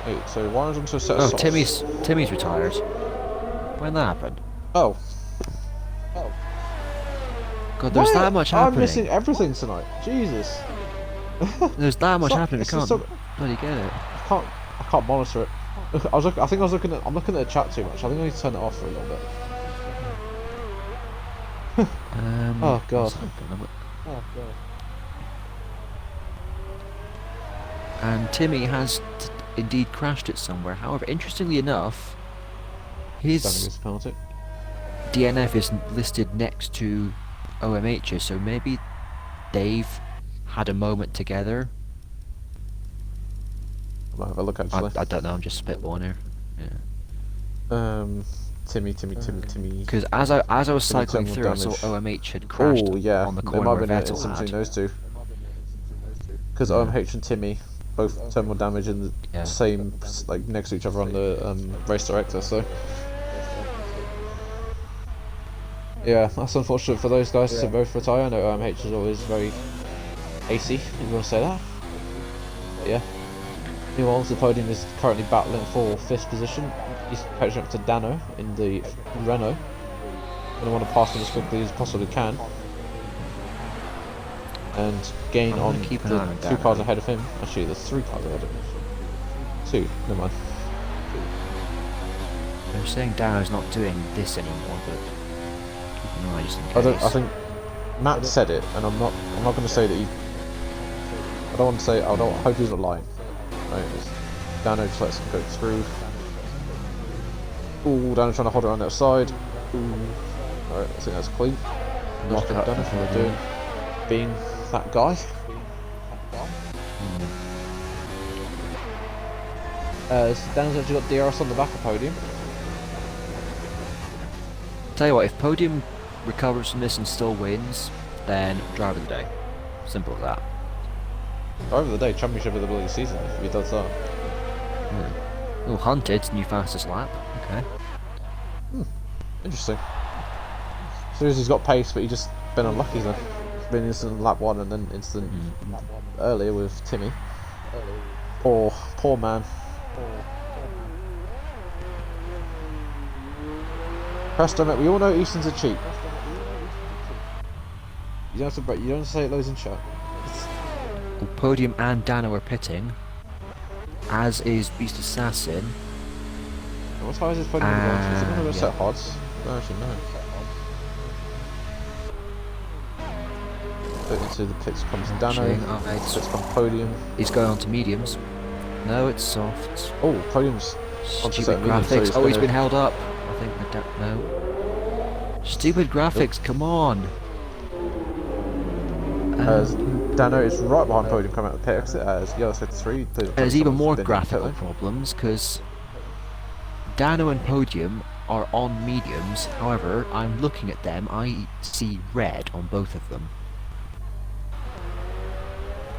Wait, so Wyron's onto a set of Oh, softs. Timmy's retired. When that happened? Oh. God, there's Why that much I'm happening. missing everything tonight. Jesus. There's that much Stop- happening. I it's can't just bloody get it. I can't monitor it. I think I was looking at. I'm looking at the chat too much. I think I need to turn it off for a little bit. Oh, God. what's happened? And Timmy has indeed crashed it somewhere. However, interestingly enough, Standing his as a penalty. DNF is listed next to OMH's, so maybe they've had a moment together. I might have a look actually. I don't know. I'm just spitballing here. Yeah. Timmy. Because as I was Timmy cycling thermal through, I saw damage. OMH had crashed Oh yeah, on the there corner might where have been Vettel something between had. those two. Because OMH and Timmy both thermal damage in the Yeah. same, like next to each other on the race director. So yeah, that's unfortunate for those guys to both retire. I know OMH is always very AC, if you want to say that. But yeah. Meanwhile, the podium is currently battling for 5th position. He's catching up to Dano in the Renault. And I want to pass him as quickly as possibly can. and gain I'm on gonna keep an the eye on 2 Dano. cars ahead of him. Actually, there's 3 cars ahead of him. 2, never mind. They're saying Dano's not doing this anymore, but keep an eye just in case. I think Matt said it, and I'm not going to say that he. I don't want to say. I hope he's not lying. Right, Dano just lets him go through. Ooh, Dano trying to hold it on the outside. Ooh. Alright, I think that's clean. Lock up Dano before doing, being that guy. Dano's actually got DRS on the back of podium. Tell you what, if Podium recovers from this and still wins, then driver of the day. Simple as that. Over the day, championship of the bloody season if he does that. Oh, Hunted, new fastest lap. Okay. Interesting. So he's got pace, but he's just been unlucky then. Been instant lap 1 and then instant earlier with Timmy. Poor man. Presto, mate, we all know Easton's a cheat. You don't have to say loads in chat. Well, Podium and Dano are pitting, as is Beast Assassin. What time is this podium going to? Is it going to Yeah. set odds? I don't actually know. Into the pits comes Dano. Pits come Podium. He's going on to mediums. No, it's soft. Oh, Podium's on to Stupid set medium, so graphics. he's Oh, he's gonna- been held up. I think no. Stupid graphics. Come on. Dano is right behind Podium coming out of the pit exit as Yellow 53. There's even more graphical problems because Dano and Podium are on mediums. However, I'm looking at them. I see red on both of them.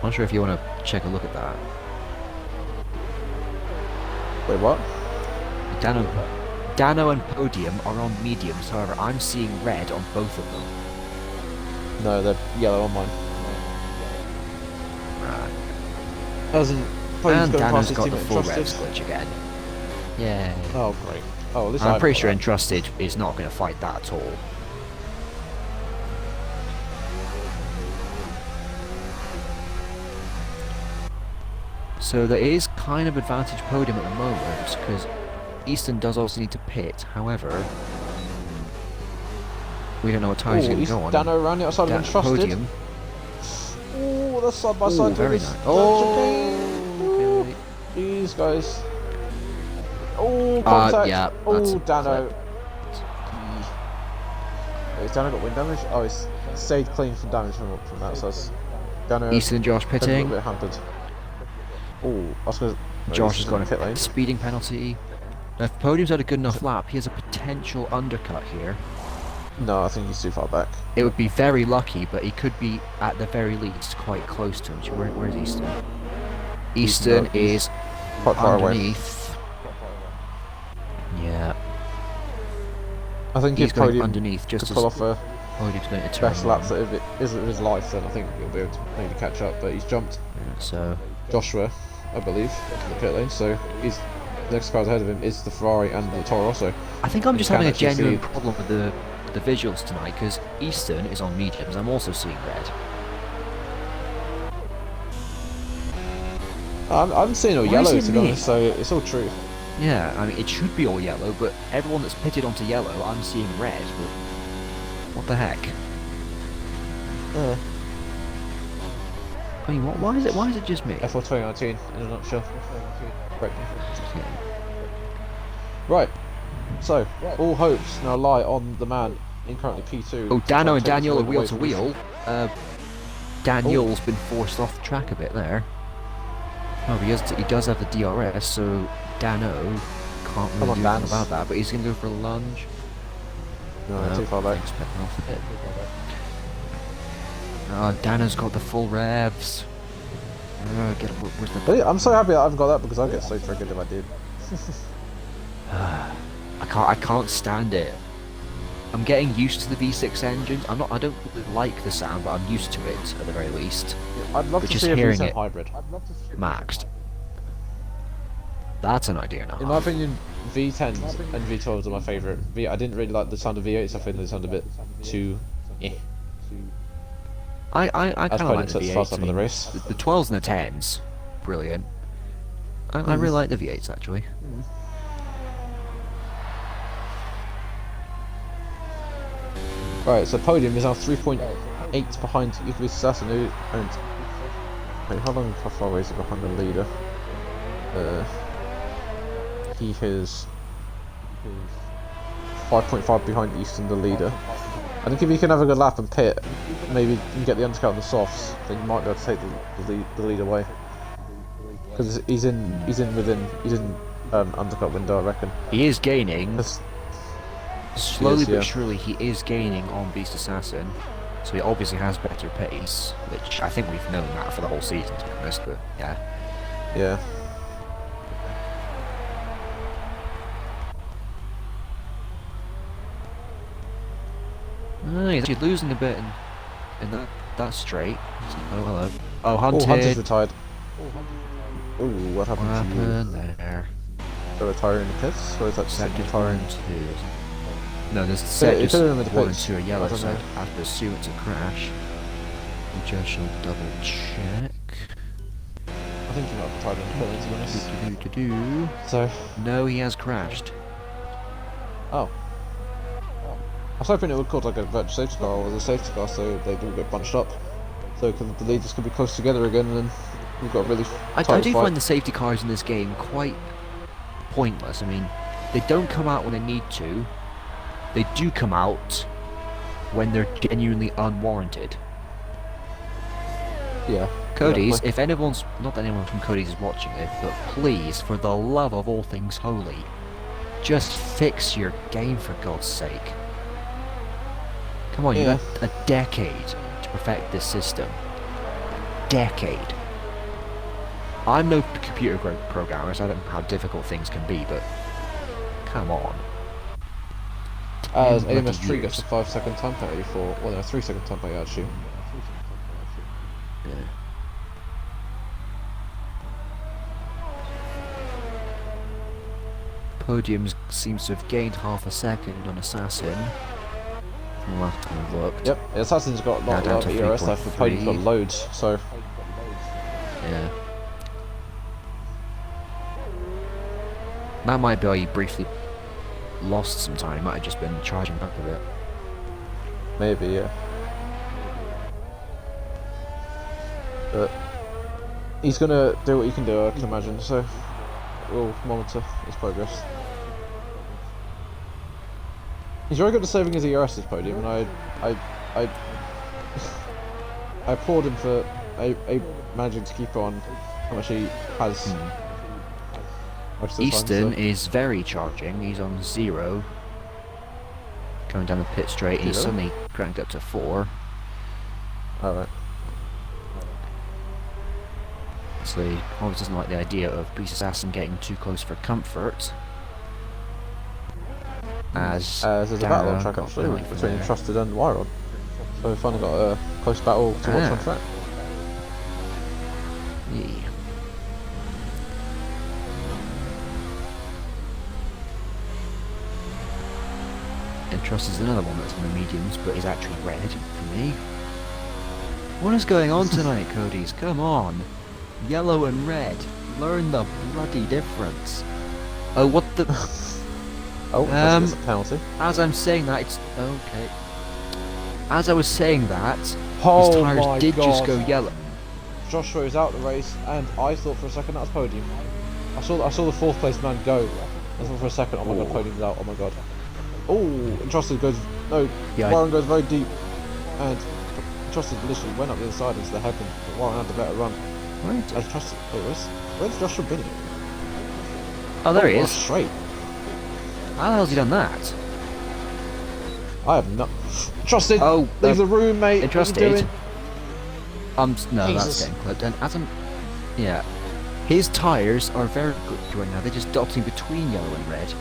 I'm not sure if you want to check a look at that. Wait, what? Dano and Podium are on mediums. However, I'm seeing red on both of them. No, they're yellow on mine. Right. As in, Podium's And going Dano's past his got the teammate full Entrusted. revs glitch again. Yeah. Oh, great. Oh, at least I'm I've pretty got sure that. Entrusted is not going to fight that at all. So there is kind of advantage Podium at the moment because Easton does also need to pit. However, we don't know what tires he's going to go on. Dano around the outside of Entrusted. Podium. Oh, that's side by Ooh, side. very this. nice. Oh, okay. These guys. Oh, contact. Yeah, that's Oh, a Dano. clip. Has Dano got wind damage? Oh, he's stayed clean from damage from that, so that's Dano. Easton and Josh A pitting. little bit hampered. Oh, I was going to. Josh has got pit lane. a speeding penalty. Now, if Podium's had a good enough lap, he has a potential undercut here. No, I think he's too far back. It would be very lucky, but he could be at the very least quite close to him. Where's Easton? Easton he's is quite far away. underneath. Yeah, I think he's if going Podium underneath to just as pull off a Podium's going to turn. best laps that if it isn't his life, then I think he'll be able to maybe catch up. But he's jumped So Joshua, I believe, in the pit lane. So he's the next cars ahead of him is the Ferrari and the Toro Rosso. I think I'm just You having a can actually genuine see- problem with the visuals tonight because Easton is on mediums. I'm also seeing red. I'm seeing all Why yellow is it to be me? honest, so it's all true. Yeah, I mean it should be all yellow, but everyone that's pitted onto yellow, I'm seeing red. But what the heck? I mean, why is it just me? F4 2019 in a nutshell. Right. Right. So all hopes now lie on the man in currently P2. Oh, to try Dano and take this Daniel are lead wheel away to from this. wheel. Daniel's been forced off the track a bit there. Oh, he does have the DRS, so Dano can't Come really on, do anything Dance. about that. But he's going to go for a lunge. No, too far back. Thanks, Pepper off a bit. Oh, Dano's got the full revs. Where's the... Hey, I'm so happy that I've got that because I'd get so triggered if I did. I can't stand it. I'm getting used to the V6 engines. I don't really like the sound, but I'm used to it at the very least. I'd love But to just see a hearing V10 it- hybrid. Maxed. That's an idea now. In my opinion, V10s and V12s are my favourite. I didn't really like the sound of V8s. I think they sound a bit too. Eh. I as kind of Podium like the sets the V8s. fast I up in the mean, race. the 12s and the 10s, brilliant. I really like the V8s actually. Right, so Podium is now 3.8 behind Yuki Assassin, who owns. Wait, how far is he behind the leader? He is 5.5 behind Easton, the leader. I think if he can have a good lap and pit, maybe you can get the undercut on the softs, then you might be able to take the lead away. Because he's in undercut window, I reckon. He is gaining. 'Cause Slowly yeah. but surely he is gaining on Beast Assassin. So he obviously has better pace, which I think we've known that for the whole season, to be honest, but yeah. Yeah. He's actually losing a bit in that straight. Oh, hello. Oh, Oh, Hunted. Hunter's retired. Ooh, what What happened to you? happened there? So retiring the pits? Or is that just Sectors 1 retiring? and 2. No, there's it sectors could have been with the 1 and pits. 2 are yellow, I don't so know. I'd assume it's a crash. Which I shall double check. I think you're not retired in the pit, to be honest. Do-do-do-do. So, No, he has crashed. oh. I was hoping it would cause like a virtual safety car or a safety car so they do get bunched up. So the leaders could be close together again and then we've got a really I tight do fight. find the safety cars in this game quite pointless. I mean, they don't come out when they need to. They do come out when they're genuinely unwarranted. Yeah. Cody's, exactly. if anyone's, not that anyone from Cody's is watching it, but please, for the love of all things holy, just fix your game for God's sake. Come on, you Yeah. had a decade to perfect this system. Decade. I'm no computer programmer, so I don't know how difficult things can be, but come on. As 10 AMS bloody 3 gets a years. 5-second time penalty for, well no, 3-second time penalty actually. Yeah. Podium seems to have gained half a second on Assassin from the last time I looked. Yep, Assassin's got a Now lot down of to ERS left, but Podium's got 3.3. loads, so Yeah. That might be why he briefly lost some time. He might have just been charging back a bit. maybe, yeah. But he's gonna do what he can do, I can imagine, so we'll monitor his progress. He's very good at saving his ERS this Podium, and I I applaud him for managing to keep on how much he has. Most of the time, Easton so. is very charging. He's on 0. Going down the pit straight. He's 0? suddenly cranked up to 4. Alright. So he obviously doesn't like the idea of Beast Assassin getting too close for comfort. As There's a battle on Darrow track got actually penalty from between there. Trusted and Wyron. So we've finally got a close battle to watch on track. Yeah. And Trust is another one that's on the mediums, but is actually red for me. What is going on tonight, Cody's? Come on. Yellow and red. Learn the bloody difference. Oh, what the... Oh, that's a penalty. As I'm saying that, it's... Okay. As I was saying that, his Oh tyres my did just God. go yellow. Joshua is out the race, and I thought for a second that was Podium. I saw the 4th place man go. I thought for a second, oh my God, Podium's out. Oh my God. Oh, and Trusted goes no. Yeah, Warren goes very deep, and Trusted literally went up the other side into the hairpin. But Warren had a better run. Right. As Trusted, where's Joshua been? Oh, there he what a is. Straight. How the hell's he done that? I have not. Trusted. Oh, leave the room, mate. What Trusted. are you doing? No, that's Jesus. getting clipped. And as I'm, yeah, his tyres are very good right now. They're just dotting between yellow and red.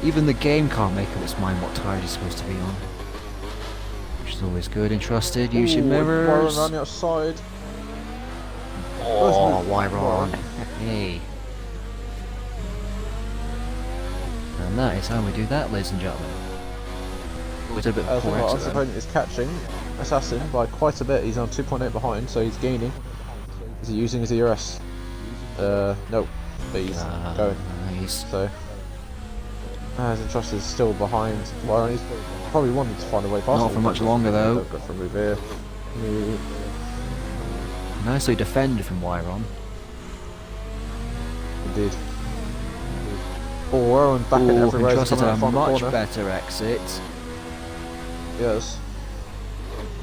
Even the game can't make up its mind what tyre he's supposed to be on, which is always good. And Trusted, use your Warren mirrors. around the outside. Oh, Warren. Wyron. Hey. And that is how we do that, ladies and gentlemen. It's a bit As poor well, exit then. opponent is catching Assassin by quite a bit. He's on 2.8 behind, so he's gaining. Is he using his ERS? No, but he's going. Nice. So, as Entrust is still behind. Well, he's probably wanted to find a way past. Not for much longer though. Don't go for a move here. Move. Nicely defended from Wyron. Indeed. Oh, and back at every race Entrusted coming a out from the much corner. better exit. Yes.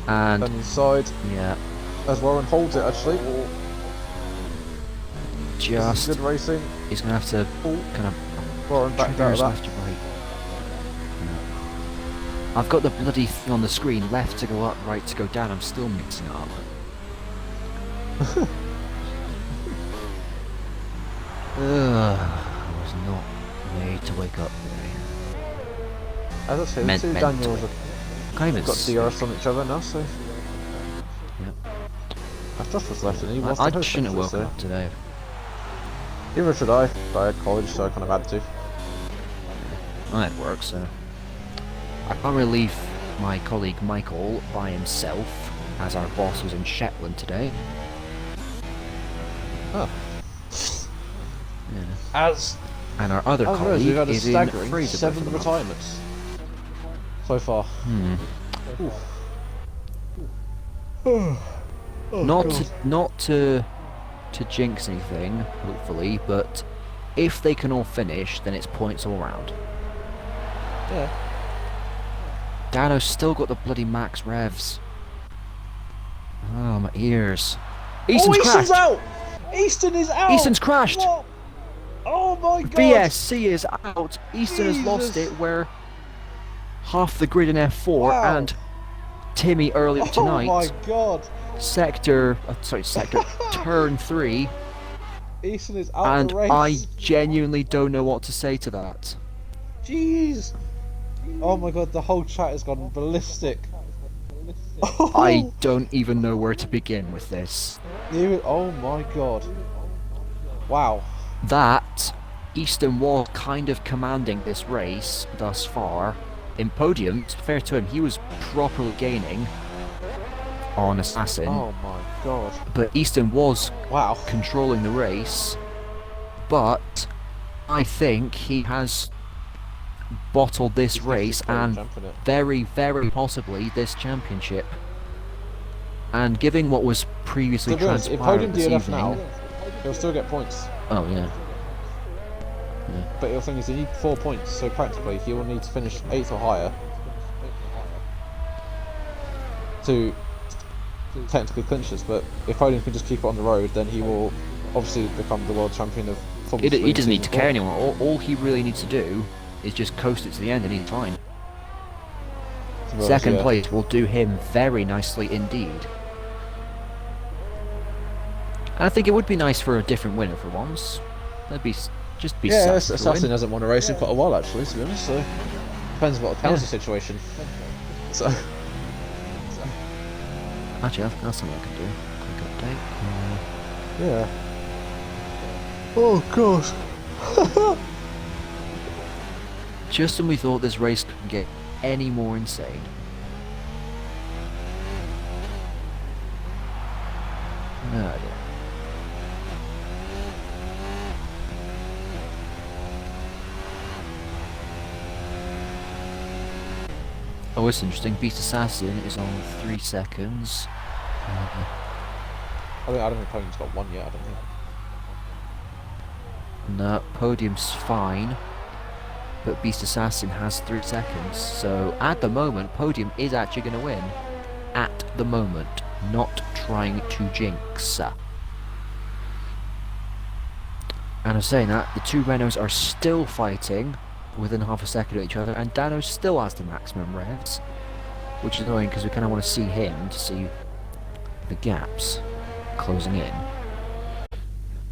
And And inside, yeah, as Warren holds it actually. This just is good racing. he's gonna have to kind of Warren backed out of triggers that. left to right. Yeah. I've got the bloody thing on the screen, left to go up, right to go down. I'm still mixing it up. Ugh, I was not made to wake up today. As I say, the Meant two to Daniels wake. have Can't even got see. DRS on each other now, so. Yep. I've just was left and he wants I to host shouldn't have it, woken so. up today. Either should I, but I had college, so I kind of had to. I had work, so I can't really leave my colleague Michael by himself, as our boss was in Shetland today. Oh. Yeah. As And our other we've colleague had a is in staggering Fraser 7 for the month. retirements so far. Not to jinx anything, hopefully, but if they can all finish, then it's points all round. Yeah. Dano's still got the bloody max revs. Oh, my ears. Easton's Easton's crashed! out! Easton is out! Easton's crashed! What? Oh my god! BSC is out. Easton has lost Jesus. it where half the grid in F4 Wow. and Timmy earlier Oh tonight. my god! Sector turn 3, Easton is out and the race. I genuinely don't know what to say to that. Jeez! Oh my god, the whole chat has gone ballistic. I don't even know where to begin with this. Oh my god. Wow. That Easton was kind of commanding this race thus far. In podium, fair to him, he was properly gaining on Assassin, Oh my god. but Easton was Wow. controlling the race, but I think he has bottled this race and very, very possibly this championship. And given what was previously To be honest, if transpired Podium this DNF evening, now, he'll still get points. oh yeah, But the thing is, he needs 4 points, so practically he will need to finish 8th or higher to technically clinch this. But if Podium can just keep it on the road, then he will obviously become the world champion of Formula he 3 doesn't need to season care anymore. All he really needs to do is just coast it to the end, and he's fine. 4. To be honest, Second yeah. place will do him very nicely indeed. And I think it would be nice for a different winner for once. That'd be just be Yeah, sad to Assassin win. hasn't won a race in quite a while actually, to be honest, so depends what counts the situation. So Actually, that's something I can do. Quick update. yeah. Oh god. Just when we thought this race couldn't get any more insane. Oh dear. Oh, it's interesting. Beast Assassin is on 3 seconds. I don't think Podium's got one yet, I don't think. No, podium's fine. But Beast Assassin has 3 seconds. So at the moment, podium is actually going to win. At the moment. Not trying to jinx. And I'm saying that, the two Renaults are still fighting within half a second of each other, and Dano still has the maximum revs, which is annoying because we kind of want to see him to see the gaps closing in.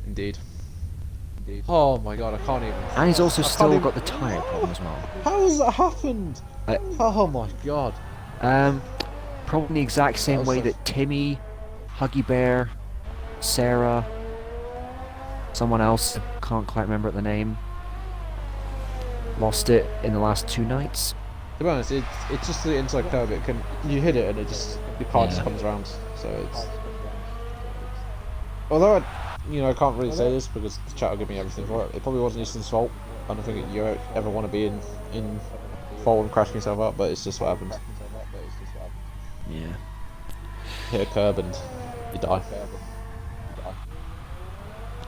Indeed. Oh my god, I can't even. And he's also I can't still even- got the tyre problem as well. How has that happened? I- Oh my god. Probably the exact same was way the- that Timmy, Huggy Bear, Sarah, someone else, can't quite remember the name, lost it in the last 2 nights. To be honest, it's just the inside curve. It can you hit it and the car just Yeah. comes around. So it's although I can't really say this because the chat will give me everything for it. It probably wasn't Easton's fault. I don't think you ever want to be in fault and crashing yourself up, but it's just what happens. Yeah. Hit a curb and you die.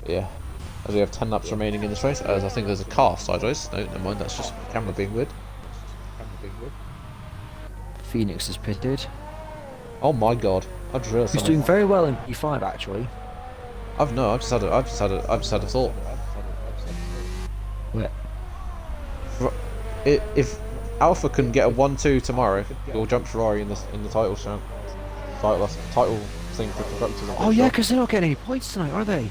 Yeah. As we have 10 laps remaining in this race, as I think there's a car sideways. No, never mind. That's just the camera being weird. Phoenix is pitted. Oh my god! I just realised He's something. doing very well in P5 actually. I've just had a thought. Where? If Alpha can get a 1-2 tomorrow, he'll jump Ferrari in the title show. Title thing for constructors. I'm Oh pretty yeah, sure. because they're not getting any points tonight, are they?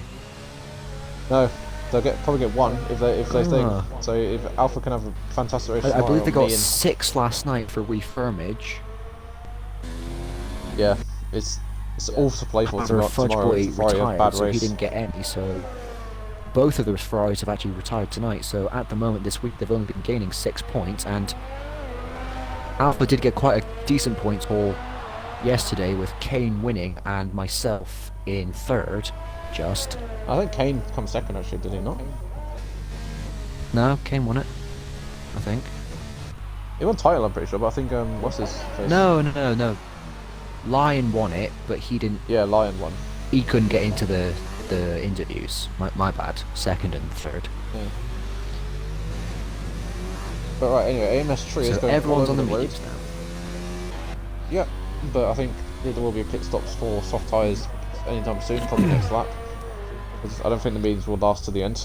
No, they'll probably get one if they think. Ah. So if Alpha can have a fantastic race I tomorrow, believe they got me and- 6 last night for refurmage. yeah, it's all to play for After tomorrow. Fudge Boy If Ferrari have retired, bad so he race. didn't get any. So both of those Ferraris have actually retired tonight. So at the moment this week they've only been gaining 6 points, and Alpha did get quite a decent points haul yesterday with Kane winning and myself in third. Just I think Kane come second actually, did he not? no, Kane won it, I think. He won title, I'm pretty sure, but I think what's his face? No. Lion won it, but he didn't. Yeah, Lion won. He couldn't get into the interviews. My bad. Second and third. Yeah. But right, anyway, AMS3 is So going everyone's all on over the road. mediums now. Yeah, but I think there will be pit stops for soft tyres anytime soon, probably next lap. 'Cause I don't think the mediums will last to the end.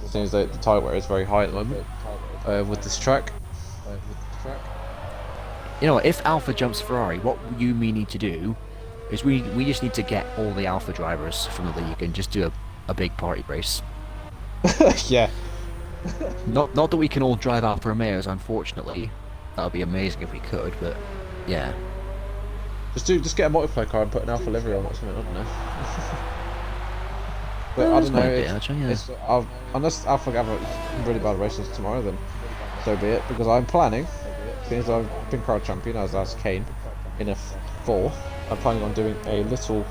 Seeing as the tyre wear is very high at the moment with this track. You know what? If Alpha jumps Ferrari, what you and me need to do is we just need to get all the Alpha drivers from the league and just do a big party race. Yeah. Not that we can all drive Alfa Romeos, unfortunately. That would be amazing if we could, but yeah. Just get a multiplayer car and put an Alpha livery on or something, I don't know. But Oh, I that's don't know, quite a bit, actually, yeah. unless Alpha have a really bad races tomorrow, then so be it, because I'm planning, since I've been car champion as Kane in F4, I'm planning on doing a little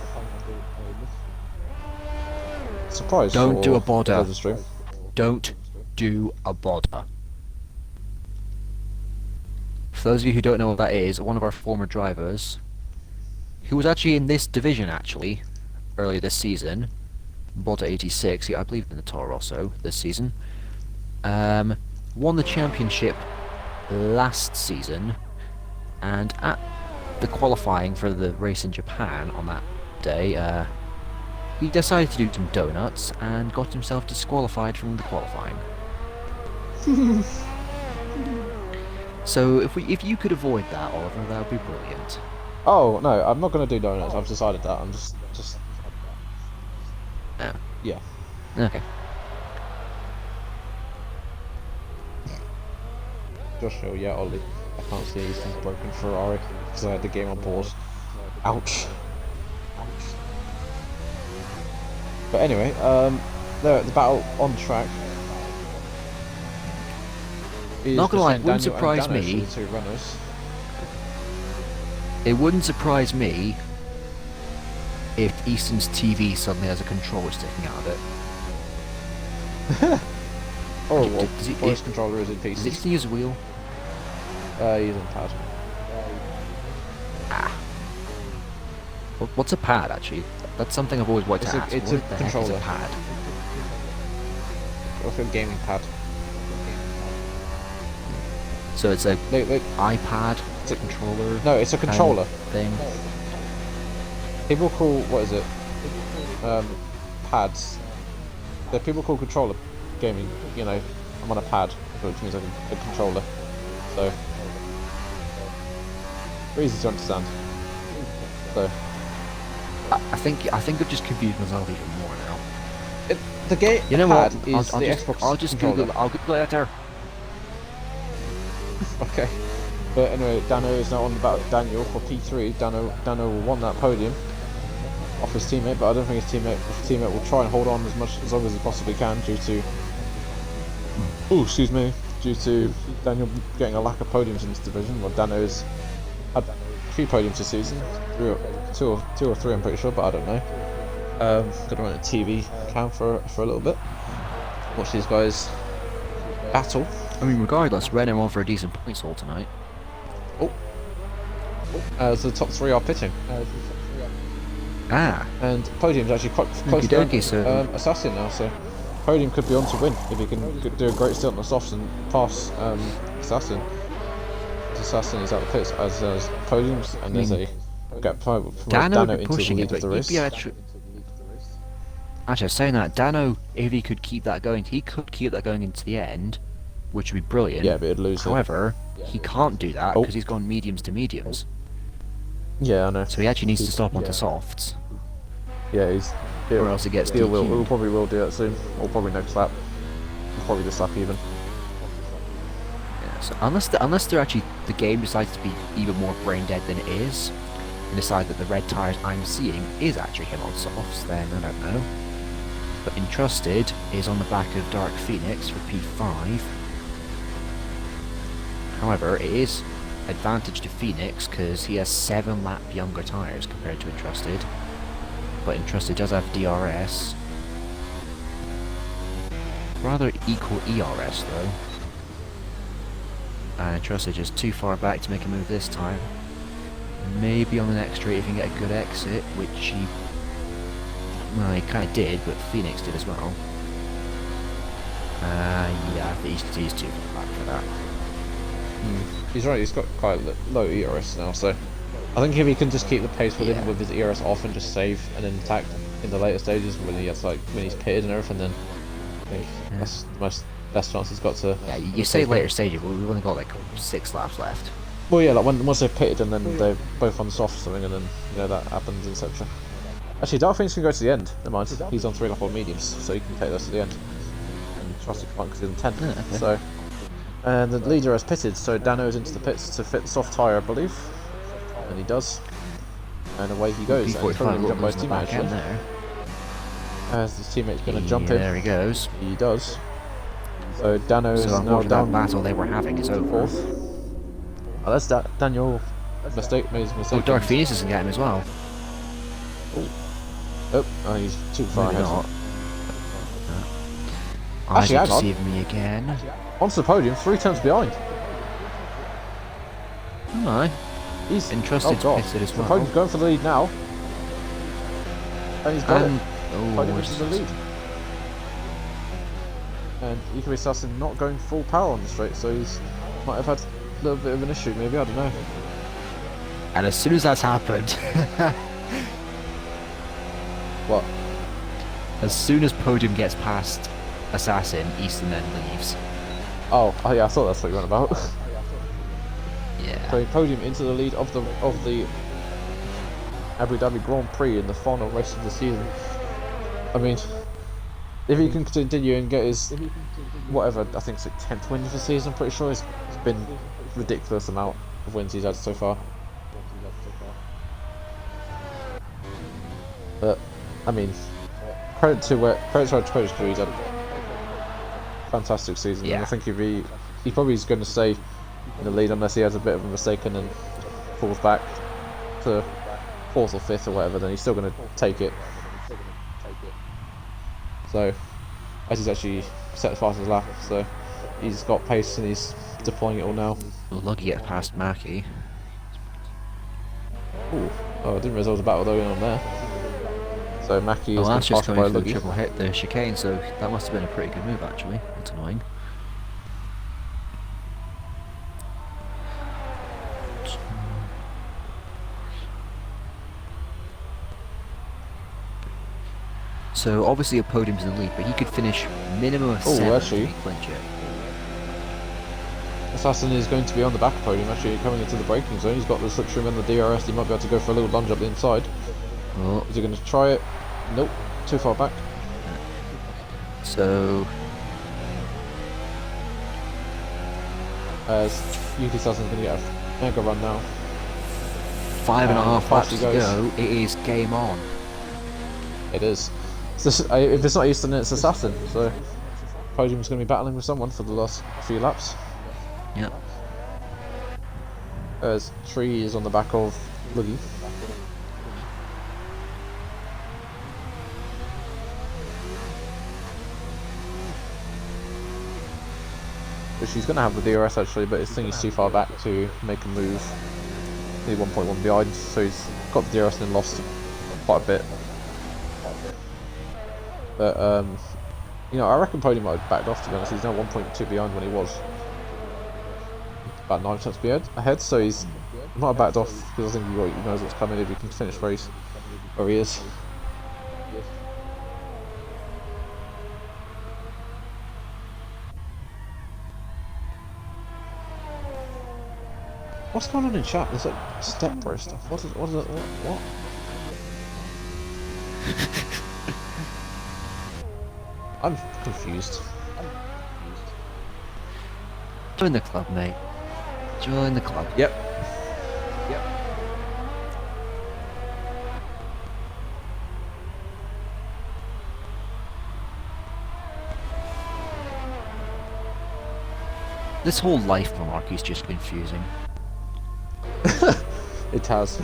surprise. Don't do a for bodder. the stream. Don't do a bodder. For those of you who don't know what that is, one of our former drivers, who was actually in this division actually, earlier this season, Bodder 86, I believe in the Toro Rosso this season, won the championship last season, and at the qualifying for the race in Japan on that day, he decided to do some donuts and got himself disqualified from the qualifying. So if you could avoid that, Oliver, that would be brilliant. Oh no, I'm not going to do donuts. I've decided that. I'm just Oh. yeah. Okay. Joshua, yeah, Ollie. I can't see anything broken Ferrari because I had the game on pause. Ouch. But anyway, the battle on track. Is Not gonna lie, it between wouldn't Daniel and surprise Danos, me. the two runners. It wouldn't surprise me if Easton's TV suddenly has a controller sticking out of it. Or Does- what? does he- Voice controller is in Does pieces. Easton use a wheel? He's on pad. What's a pad, actually? That's something I've always wanted to ask. It's What a the heck is controller. a pad? Like a gaming pad. So it's a They, iPad, It's a- controller no, it's a kind of controller. thing. People call what is it? Pads. People call controller gaming. You know, I'm on a pad, which means like a controller. So very easy to understand. So I think I've just confused myself even more now. the game You know pad what? is I'll the just, Xbox I'll just controller. Google. I'll Google it later. Okay. But anyway, Dano is now on the battle. Daniel for P3. Dano will want that podium off his teammate, but I don't think his teammate will try and hold on as long as he possibly can due to. Oh, excuse me. due to Daniel getting a lack of podiums in this division. Well, Dano's had a few podiums this season, two or three, I'm pretty sure, but I don't know. Gonna run a TV cam for a little bit. Watch these guys battle. I mean, regardless, Renault on for a decent points haul tonight. As the top three are pitting. Ah, And podium's actually quite close to Okey-dokey, so- Assassin now, so podium could be on to win if he can do a great stint on the softs and pass Assassin. Assassin is out of the pits as podiums, and there's a get promote Dano Dano would be into the pushing lead it, but of the he'd race. be actually. Actually, I was saying that Dano, if he could keep that going, he could keep that going into the end, which would be brilliant. Yeah, but he'd lose it. However, he can't do that Oh. because he's gone mediums to mediums. Yeah, I know. So he actually needs to stop onto softs, Yeah, he's. or else it gets He'll DQ'd. probably will do that soon, or probably next lap. Probably this lap even. Yeah, so unless they're actually the game decides to be even more brain dead than it is, and decide that the red tires I'm seeing is actually him on softs, then I don't know. But Entrusted is on the back of Dark Phoenix for P5. However, it is advantage to Phoenix because he has 7 lap younger tyres compared to Entrusted. But Entrusted does have DRS. Rather equal ERS though. And Entrusted just too far back to make a move this time. Maybe on the next straight if he can get a good exit, which he... Well, he kind of did, but Phoenix did as well. Yeah, I think he's too far back for that. He's right. He's got quite low ERS now, so I think if he can just keep the pace with him Yeah. with his ERS off and just save and then attack in the later stages when he has when he's pitted and everything, then I think that's the most best chance he's got to. Yeah, you say later stages, but we've only got like 6 laps left. Well, yeah, like once they've pitted and then they're both on soft or something, and then that happens, etc. Actually, Dark Phoenix can go to the end. Never mind, he's on 3 lap on mediums, so he can take those to the end. And Trusty can't because he's on 10. Okay. So, and the leader has pitted, so Dano's into the pits to fit the soft tyre, I believe, and he does. And away he goes. And he's P45 probably going to jump by his goes in the teammate back end actually. there. As his teammate's going to Yeah, jump in. there he goes. He does. So Dano is So now unfortunately that down battle they were having is over. fourth. Oh, that's Daniel. Made his mistake. Oh, Dark Phoenix doesn't get him as well. Oh, he's too far Maybe ahead. not. Actually, Isaac hang on. deceiving me again. Onto the podium, 3 turns behind. No. He's Entrusted God. pitted as The well. podium's going for the lead now. And he's got And it. Podium is the lead. And Ikabe Assassin not going full power on the straight, so he's might have had a little bit of an issue, maybe, I don't know. And as soon as that's happened, What? as soon as Podium gets past Assassin, Easton then leaves. Oh, yeah, I thought that's what you were on about. Yeah. So Podium into the lead of the Abu Dhabi Grand Prix in the final race of the season. I mean, if he can continue and get his whatever, I think it's like 10th win of the season, I'm pretty sure it's been a ridiculous amount of wins he's had so far. But I mean, credit to Trader's crew, he's had a fantastic season. Yeah. And I think he probably is going to stay in the lead unless he has a bit of a mistake and then falls back to 4th or 5th or whatever, then he's still going to take it. So, as he's actually set the fastest lap, so he's got pace and he's deploying it all now. Lucky gets past Mackie. Ooh. Oh, I didn't realise there was a battle going on there. So Mackie Well, is that's going just to coming pass by through the Luggy. triple hit the chicane, so that must have been a pretty good move actually. That's annoying. So obviously a podium's in the lead, but he could finish minimum of Oh, 7 actually. if he clinch it. Assassin is going to be on the back podium, actually coming into the braking zone. He's got the slipstream and the DRS. He might be able to go for a little lunge up the inside. Oh, Is he going to try it? Nope, too far back. so As Yuki Assassin's going to get a mega run now. 5.5 fast laps he to goes. go. It is game on. It is. If it's not Easton, it's Assassin. So Podium's going to be battling with someone for the last few laps. Yeah. As Tree is on the back of Luggy. But she's going to have the DRS actually, but his thing is too far back to make a move. He's 1.1 behind, so he's got the DRS and then lost quite a bit. But you know, I reckon Podium might have backed off, to be honest. He's now 1.2 behind when he was about 9 tenths ahead, so he might have backed off because I think he knows what's coming if he can finish where he is. What's going on in chat? There's like step bro stuff. What is it? What? I'm confused. Join the club, mate. Join the club. Yep. This whole life malarkey is just confusing. It has.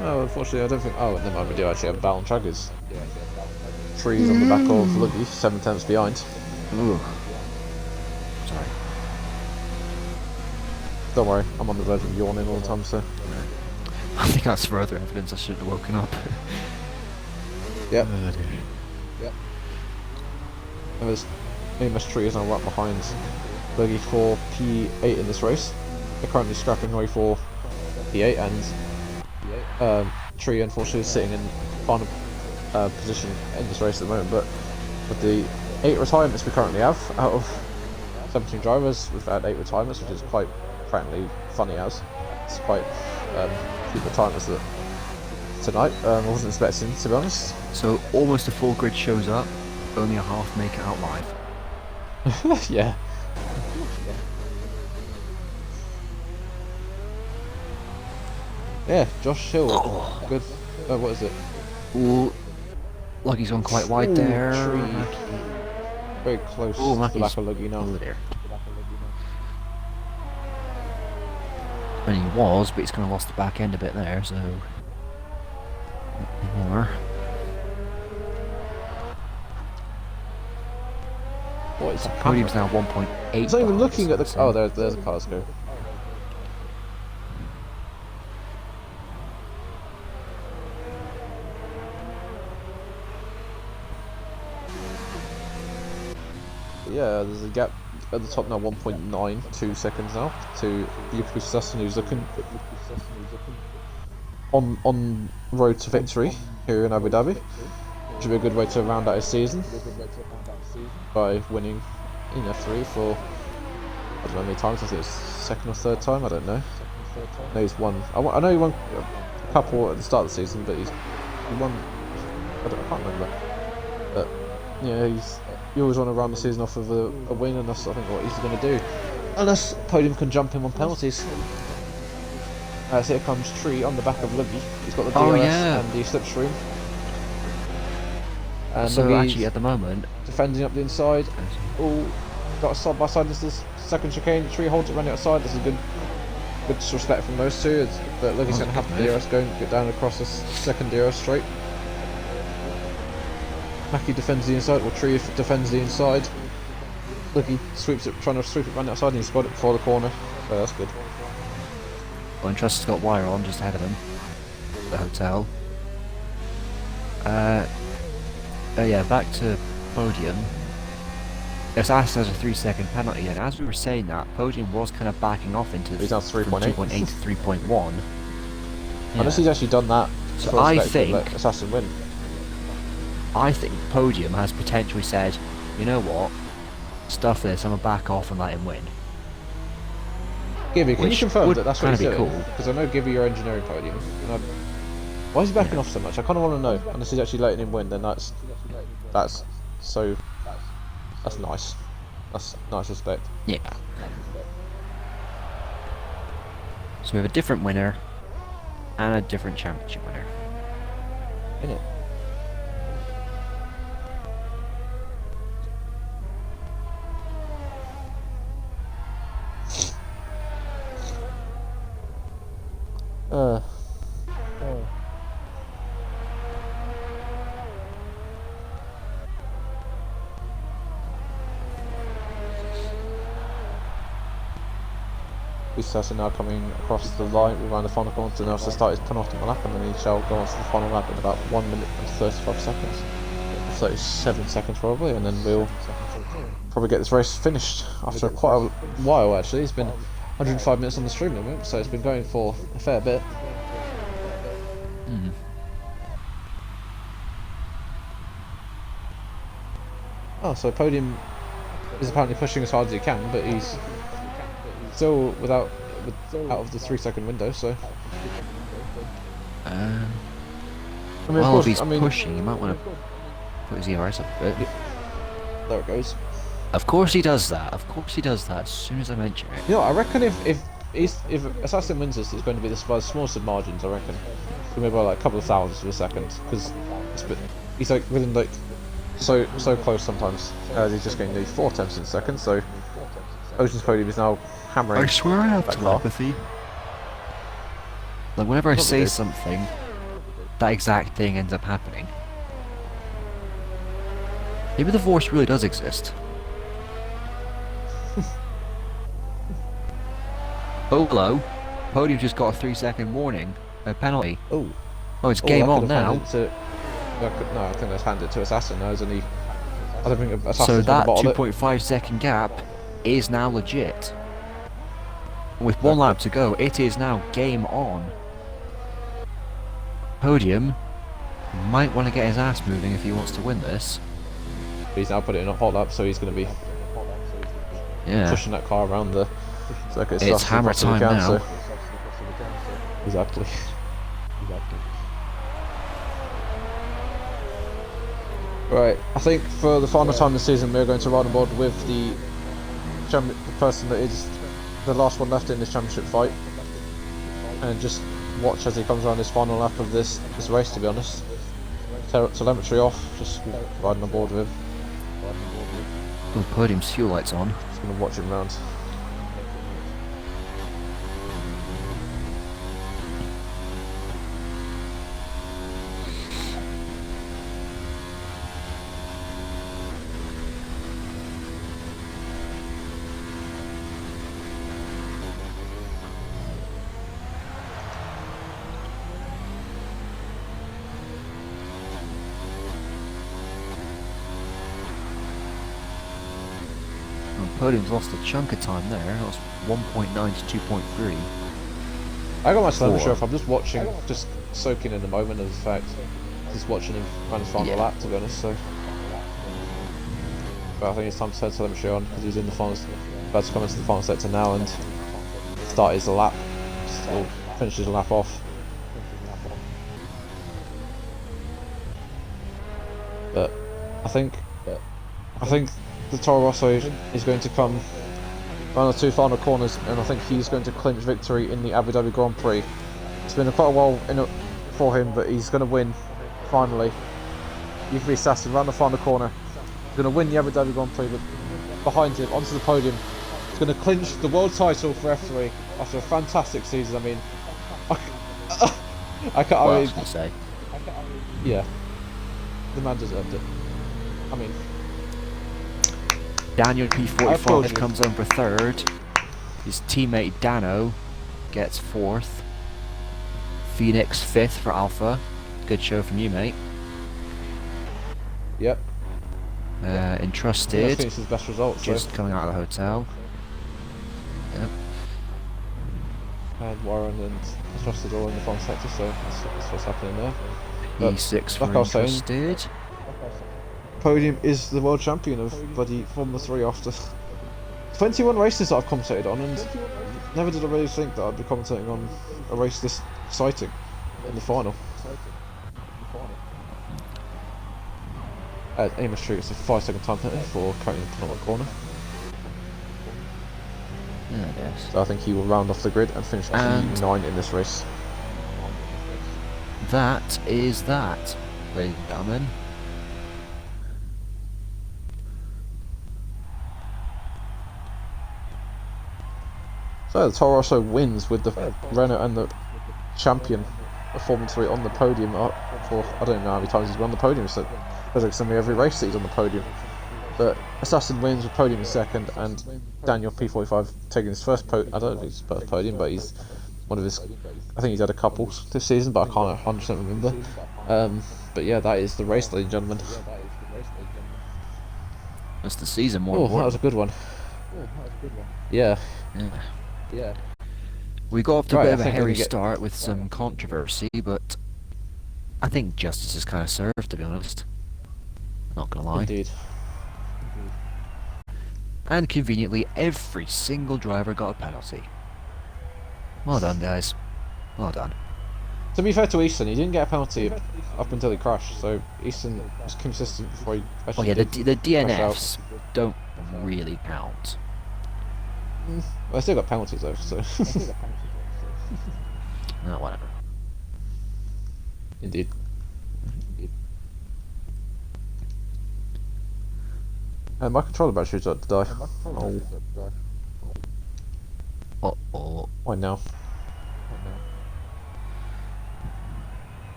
Oh, unfortunately, I don't think. Oh, never mind. We do actually have battle trackers. Trees on the back of Luggy, 7 tenths behind. Ooh. Sorry. Don't worry, I'm on the verge of yawning all the time, so. I think that's further evidence I shouldn't have woken up. Yep. Oh, dear. Yep. And there's Amos Tree is now right behind Luggy for P8 in this race. They're currently scrapping away for P8, and Tree unfortunately is sitting in final position in this race at the moment. But with the 8 retirements we currently have out of 17 drivers, we've had 8 retirements, which is quite frankly funny as. It's quite few retirements tonight. I wasn't expecting, to be honest. So almost a full grid shows up, only a half make it out live. Yeah. Yeah, Josh Hill. Oh. Good. What is it? Ooh, Luggy's gone quite wide there. Tree. Very close Ooh, to the back Mackey's of Luggy now. over there. And he was, but he's kind of lost the back end a bit there, so... Not more. What is that? Podium's now 1.8. It's not even bars, looking at the. so- Oh, there's the cars go. Yeah, there's a gap at the top now, 1.92 seconds now to Lucas Sasson, who's looking on road to victory here in Abu Dhabi. Which would be a good way to round out his season by winning in F3 for, I don't know how many times. I think it's second or third time. I don't know. No, he's won. I know he won a couple at the start of the season, but he won. I can't remember. But yeah, you always want to round the season off with a win, and that's I think what he's going to do. Unless Podium can jump him on penalties. So here comes Tree on the back of Luggy. He's got the DRS and the slipstream. And so Luggy's actually at the moment... defending up the inside. Oh, got a side by side. This is the second chicane. Tree holds it running outside. This is good respect from those two. But Luggy's going to have the DRS going, get down across the second DRS straight. Mackie defends the inside, or Tree defends the inside. Luggy sweeps it, trying to sweep it running outside, and he's got it before the corner. So that's good. Well, and Trust's got wire on just ahead of him. The hotel. Oh yeah, back to Podium. It's asked as a 3-second penalty, and as we were saying that, Podium was kind of backing off into He's now 3.8. 2.8 to 3.1. Unless he's actually done that. So I think let Assassin win. I think Podium has potentially said, you know what, stuff this, I'm gonna back off and let him win. Gibby, can you Which confirm would that that's what he's kinda be doing? cool. Because I know Gibby, you're engineering Podium. And why is he backing off so much? I kind of want to know. Unless he's actually letting him win, then that's nice. That's nice respect. Yeah. So we have a different winner. and a different championship winner. In it. Sasson now coming across the line around the final corner to now to start his penultimate lap, and then he shall go on to the final lap in about 1 minute and 35 seconds. 37 seconds probably, and then we'll probably get this race finished after quite a while actually. It's been 105 minutes on the stream limit, so it's been going for a fair bit. Oh, so Podium is apparently pushing as hard as he can, but he's still out of the 3-second window, so. Well, if he's pushing, he might want to put his ERS up a bit. There it goes. Of course he does that. Of course he does that. As soon as I mention it. You know, I reckon if Assassin wins this, it's going to be by the smallest of margins. I reckon, maybe by like a couple of thousandths of a second, because he's like within like so close sometimes. He's just getting the 4/10 in a second. So Ocean's Podium is now hammering. I swear I have telepathy. Like whenever I say something, that exact thing ends up happening. Maybe the Force really does exist. Oh, hello. Podium just got a 3-second warning. A penalty. Oh, it's game on now. No, I think let's hand it to Assassin now, isn't he? I don't think Assassin's so that gonna bottle 2.5 second gap is now legit. With 1 lap to go, it is now game on. Podium might want to get his ass moving if he wants to win this. He's now put it in a hot lap, so he's going to be pushing that car around the circuit. It's hammer time now. So. Exactly. Right, I think for the final time this season we're going to ride on board with the person that is the last one left in this championship fight, and just watch as he comes around this final lap of this race, to be honest. Telemetry off, just riding on board with him. Oh, Podium's fuel lights on. Just going to watch him round. Podium's lost a chunk of time there. That was 1.9 to 2.3. I got my telemetry off. I'm just watching, just soaking in the moment of the fact. Just watching him run his final lap, to be honest. So, but I think it's time to turn telemetry on because he's in the final, about to come into the final sector now and start his lap, or finish his lap off. But I think the Toro Rosso is going to come around the 2 final corners, and I think he's going to clinch victory in the Abu Dhabi Grand Prix. It's been quite a while for him, but he's going to win finally. You've Assassin around the final corner. He's going to win the Abu Dhabi Grand Prix, but behind him onto the podium, he's going to clinch the world title for F3 after a fantastic season. I mean, yeah, the man deserved it. I mean, Daniel P45 comes on for 3rd. His teammate Dano gets 4th. Phoenix 5th for Alpha. Good show from you, mate. Yep. Entrusted. His best result, just coming out of the hotel. Yep. And Warren and Entrusted all in the final sector, so that's what's happening there. P6 for Entrusted. Podium is the world champion of bloody Formula 3 after 21 races that I've commentated on, and never did I really think that I'd be commentating on a race this exciting in the final. At Amos Street, it's a 5-second time penalty for carrying the penultimate corner. Yeah, I guess. So I think he will round off the grid and finish P9 in this race. that is that, ladies and gentlemen. So the Toro Rosso wins with the Renault and the champion of Formula 3 on the podium for, I don't know how many times he's won the podium, so there's like something every race that he's on the podium. But Assassin wins with podium in second, and Daniel P45 taking his first I don't know if it's his first podium, but he's one of his, I think he's had a couple this season, but I can't 100% remember. But yeah, that is the race, ladies and gentlemen. That's the season one. Oh, that was a good one. Yeah. Yeah. We got off to a Right, bit I of a think hairy we get- start with some controversy, but I think justice is kind of served, to be honest. Not gonna lie. Indeed. And conveniently, every single driver got a penalty. Well done, guys. Well done. To be fair to Easton, he didn't get a penalty up until he crashed, so Easton was consistent before he Oh actually yeah, the did DNFs don't really count. Well, they still got penalties though, so. No, whatever. Indeed. My controller battery's about to die. Oh, Uh-oh. why now?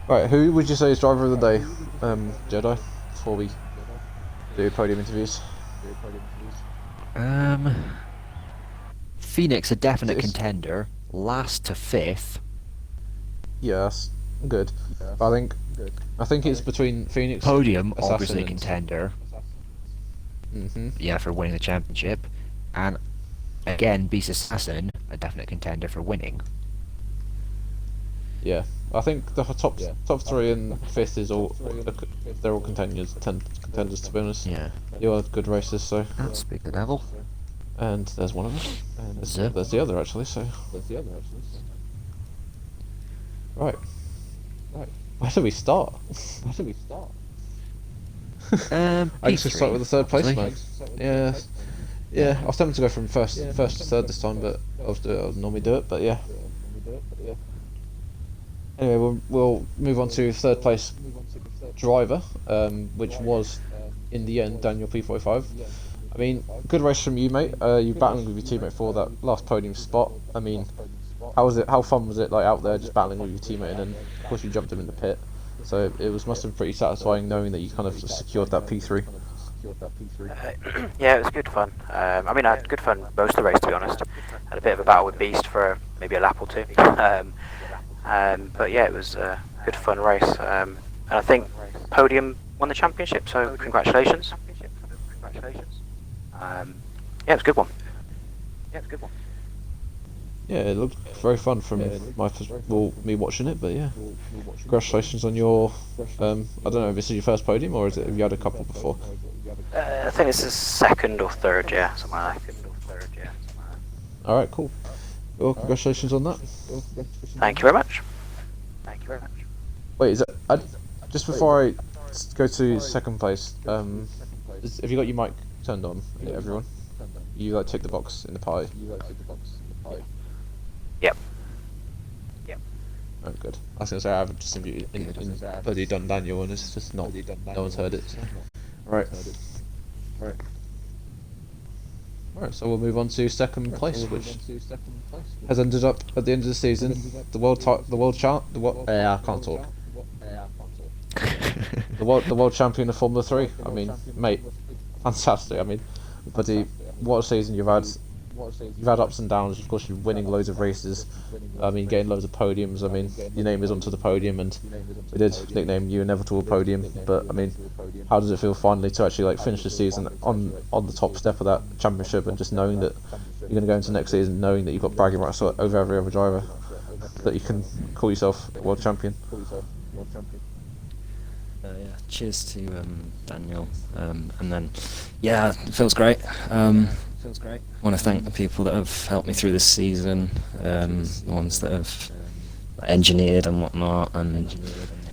Right, who would you say is driver of the day, Jedi, before we do podium interviews? Phoenix, a definite It's- contender. Last to 5th. Yes, good. But I think it's between Phoenix. Podium, Assassin obviously a and- contender. Mhm. Yeah, for winning the championship. And again, Beast Assassin, a definite contender for winning. Yeah, I think the top 3 and 5th is all they're all contenders. Contenders, to be honest. Yeah. You are good races, so. That's Big the Devil. And there's one of them. And Zip. there's the other actually. So. Right. Where do we start? I guess we start with the third place, man. Yeah. Yeah, I was tempted to go from first to third this time, but I'll normally do it. But yeah. Anyway, we'll move on to third place driver, which was in the end Daniel P45. I mean, good race from you, mate. You battling with your teammate for that last podium spot. I mean, how was it? How fun was it? Like out there just battling with your teammate, and then of course you jumped him in the pit. So it must have been pretty satisfying knowing that you kind of secured that P3. Yeah, it was good fun. I mean, I had good fun most of the race, to be honest. Had a bit of a battle with Beast for maybe a lap or two. But yeah, it was a good fun race. And I think Podium won the championship, so congratulations. Yeah, it was a good one. Yeah, it looked very fun from me watching it, but yeah. Congratulations on your, I don't know if this is your first podium or have you had a couple before? I think this is second or third, yeah, something like that. Alright, cool. Well, congratulations on that. Thank you very much. Wait, just before I go to second place, have you got your mic turned on, everyone? You tick the box in the pie? Yep. Oh, good. I was going to say I haven't just bloody done Daniel and it's just not, no one's heard it. So. Right. Alright, so we'll move on to second place, which has ended up at the end of the season, I can't talk. The world champion of Formula 3. I mean, mate, fantastic. I mean, bloody, what a season you've had. You've had ups and downs. Of course, you're winning loads of races. I mean, getting loads of podiums. I mean, your name is onto the podium, and we did nickname you Inevitable Podium. But I mean, how does it feel finally to actually finish the season on the top step of that championship, and just knowing that you're going to go into next season, knowing that you've got bragging rights over every other driver, that you can call yourself world champion. Yeah, cheers to Daniel, and then yeah, it feels great. I want to thank the people that have helped me through this season, the ones that have engineered and whatnot, and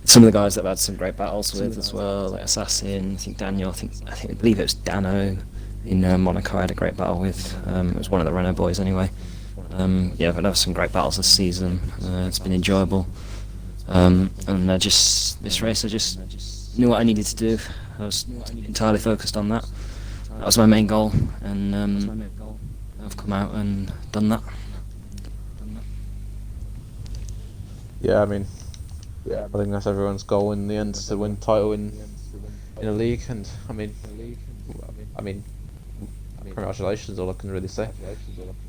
some of the guys that I've had some great battles with as well, like Assassin. I think Daniel. I believe it was Dano in Monaco. I had a great battle with. It was one of the Renault boys anyway. Yeah, but there were some great battles this season. It's been enjoyable. And this race, I just knew what I needed to do. I was entirely focused on that. That was my main goal, and I've come out and done that. Yeah, I mean, I think that's everyone's goal in the end, to win title in a league, and I mean, congratulations, all I can really say.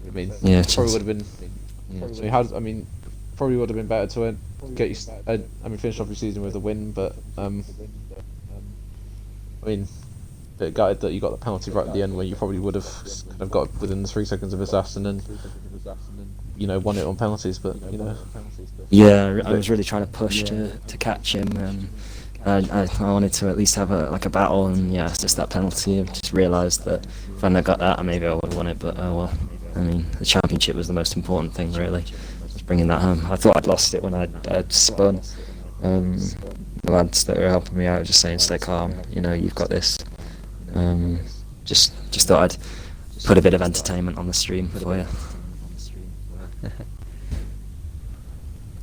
I mean, Yeah, probably would have been. I mean, probably would have been better to finish off your season with a win, but I mean, bit gutted that you got the penalty right at the end, where you probably would have kind of got within the 3 seconds of his last, and then won it on penalties. But Yeah, I was really trying to push to catch him. I wanted to at least have a battle, and yeah, it's just that penalty. I just realised that if I hadn't got that, maybe I would have won it. But oh well. I mean, the championship was the most important thing, really. Just bringing that home. I thought I'd lost it when I'd spun. The lads that were helping me out were just saying, "Stay calm. You've got this." Just thought I'd put a bit of entertainment on the stream for you.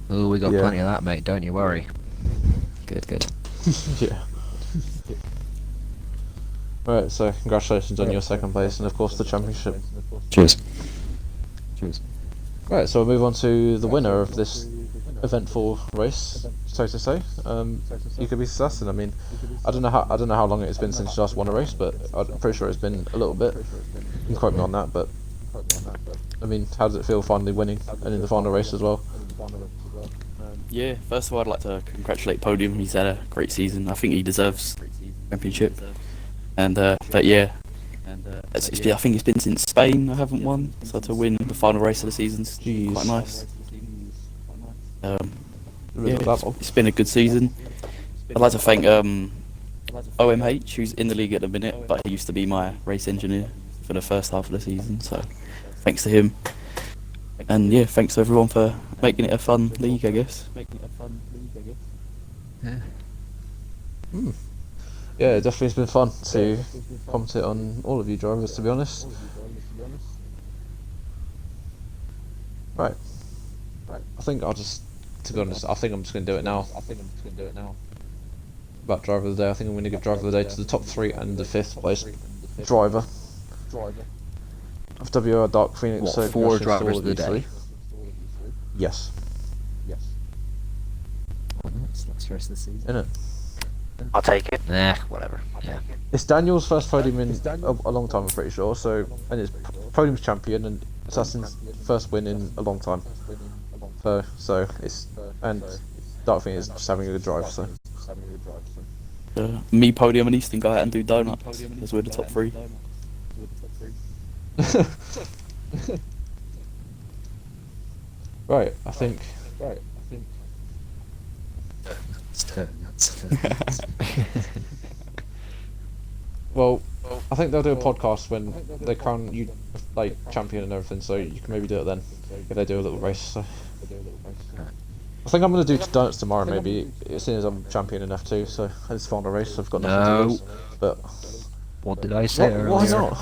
Oh, we got plenty of that, mate. Don't you worry. Good. Yeah. Right, so congratulations on your second place, and of course the championship. Cheers. Right, so we'll move on to the winner of this eventful race, so to say. You could be Assassin. I mean, I don't know how long it's been since you last won a race, but I'm pretty sure it's been a little bit. You can quote me on that, but I mean, how does it feel finally winning and in the final race as well? Yeah, first of all, I'd like to congratulate Podium. He's had a great season. I think he deserves championship. And but yeah, I think it's been since Spain I haven't won, so to win the final race of the season's quite nice. It's been a good season. I'd like to thank OMH, who's in the league at the minute, but he used to be my race engineer for the first half of the season, so thanks to him. And yeah, thanks to everyone for making it a fun league, I guess. Yeah. Yeah, it definitely has been fun to commentate on all of you drivers, to be honest. Right. I think I'm just going to do it now. About driver of the day, I think I'm going to give driver of the day to the top 3 and the 5th place driver of WR Dark Phoenix. What, So 4 drivers of the day? 3. Yes. Last race of the season. Innit? I'll take it. Nah, whatever. Yeah. It's Daniel's first podium in a long time, I'm pretty sure. So, and it's podium's champion and Assassin's first win in a long time. So it's, and Dark Phoenix is just having a good drive. So. Me, Podium, and Easton go out and do donuts because we're the top 3. Right, I think. Well, I think they'll do a podcast when they crown you like champion and everything, so you can maybe do it then if they do a little race. So. I think I'm gonna do donuts tomorrow, maybe as soon as I'm champion in F2. So I just found a race. I've got nothing to lose. But What did I say earlier? why not?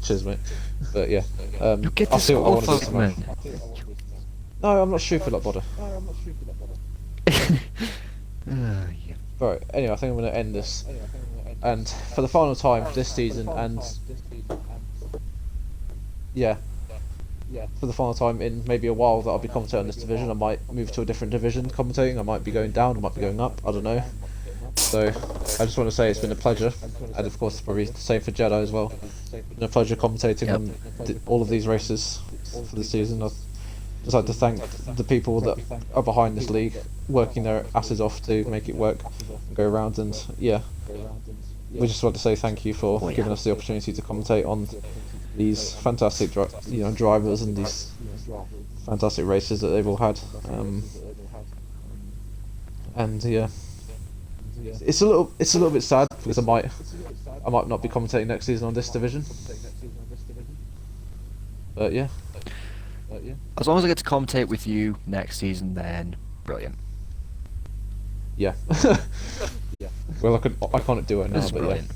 Cheers, mate. But yeah, Get I'll this see what I want to do off of tomorrow. me. No, I'm not stupid like Bodder. Yeah. Right, anyway, I think I'm going to end this. And for the final time this season, and yeah, for the final time in maybe a while that I'll be commentating on this division, I might move to a different division commentating. I might be going down, I might be going up, I don't know. So I just want to say it's been a pleasure, and of course probably the same for Jedi as well. It's been a pleasure commentating on all of these races for the season. I'd just like to thank the people that are behind this league, working their asses off to make it work and go around. And yeah, we just want to say thank you for giving us the opportunity to commentate on these fantastic drivers and these fantastic races that they've all had. And yeah, it's a little bit sad because I might not be commentating next season on this division. But yeah. As long as I get to commentate with you next season, then brilliant. Yeah. Well, I can't do it now, This is but brilliant. yeah.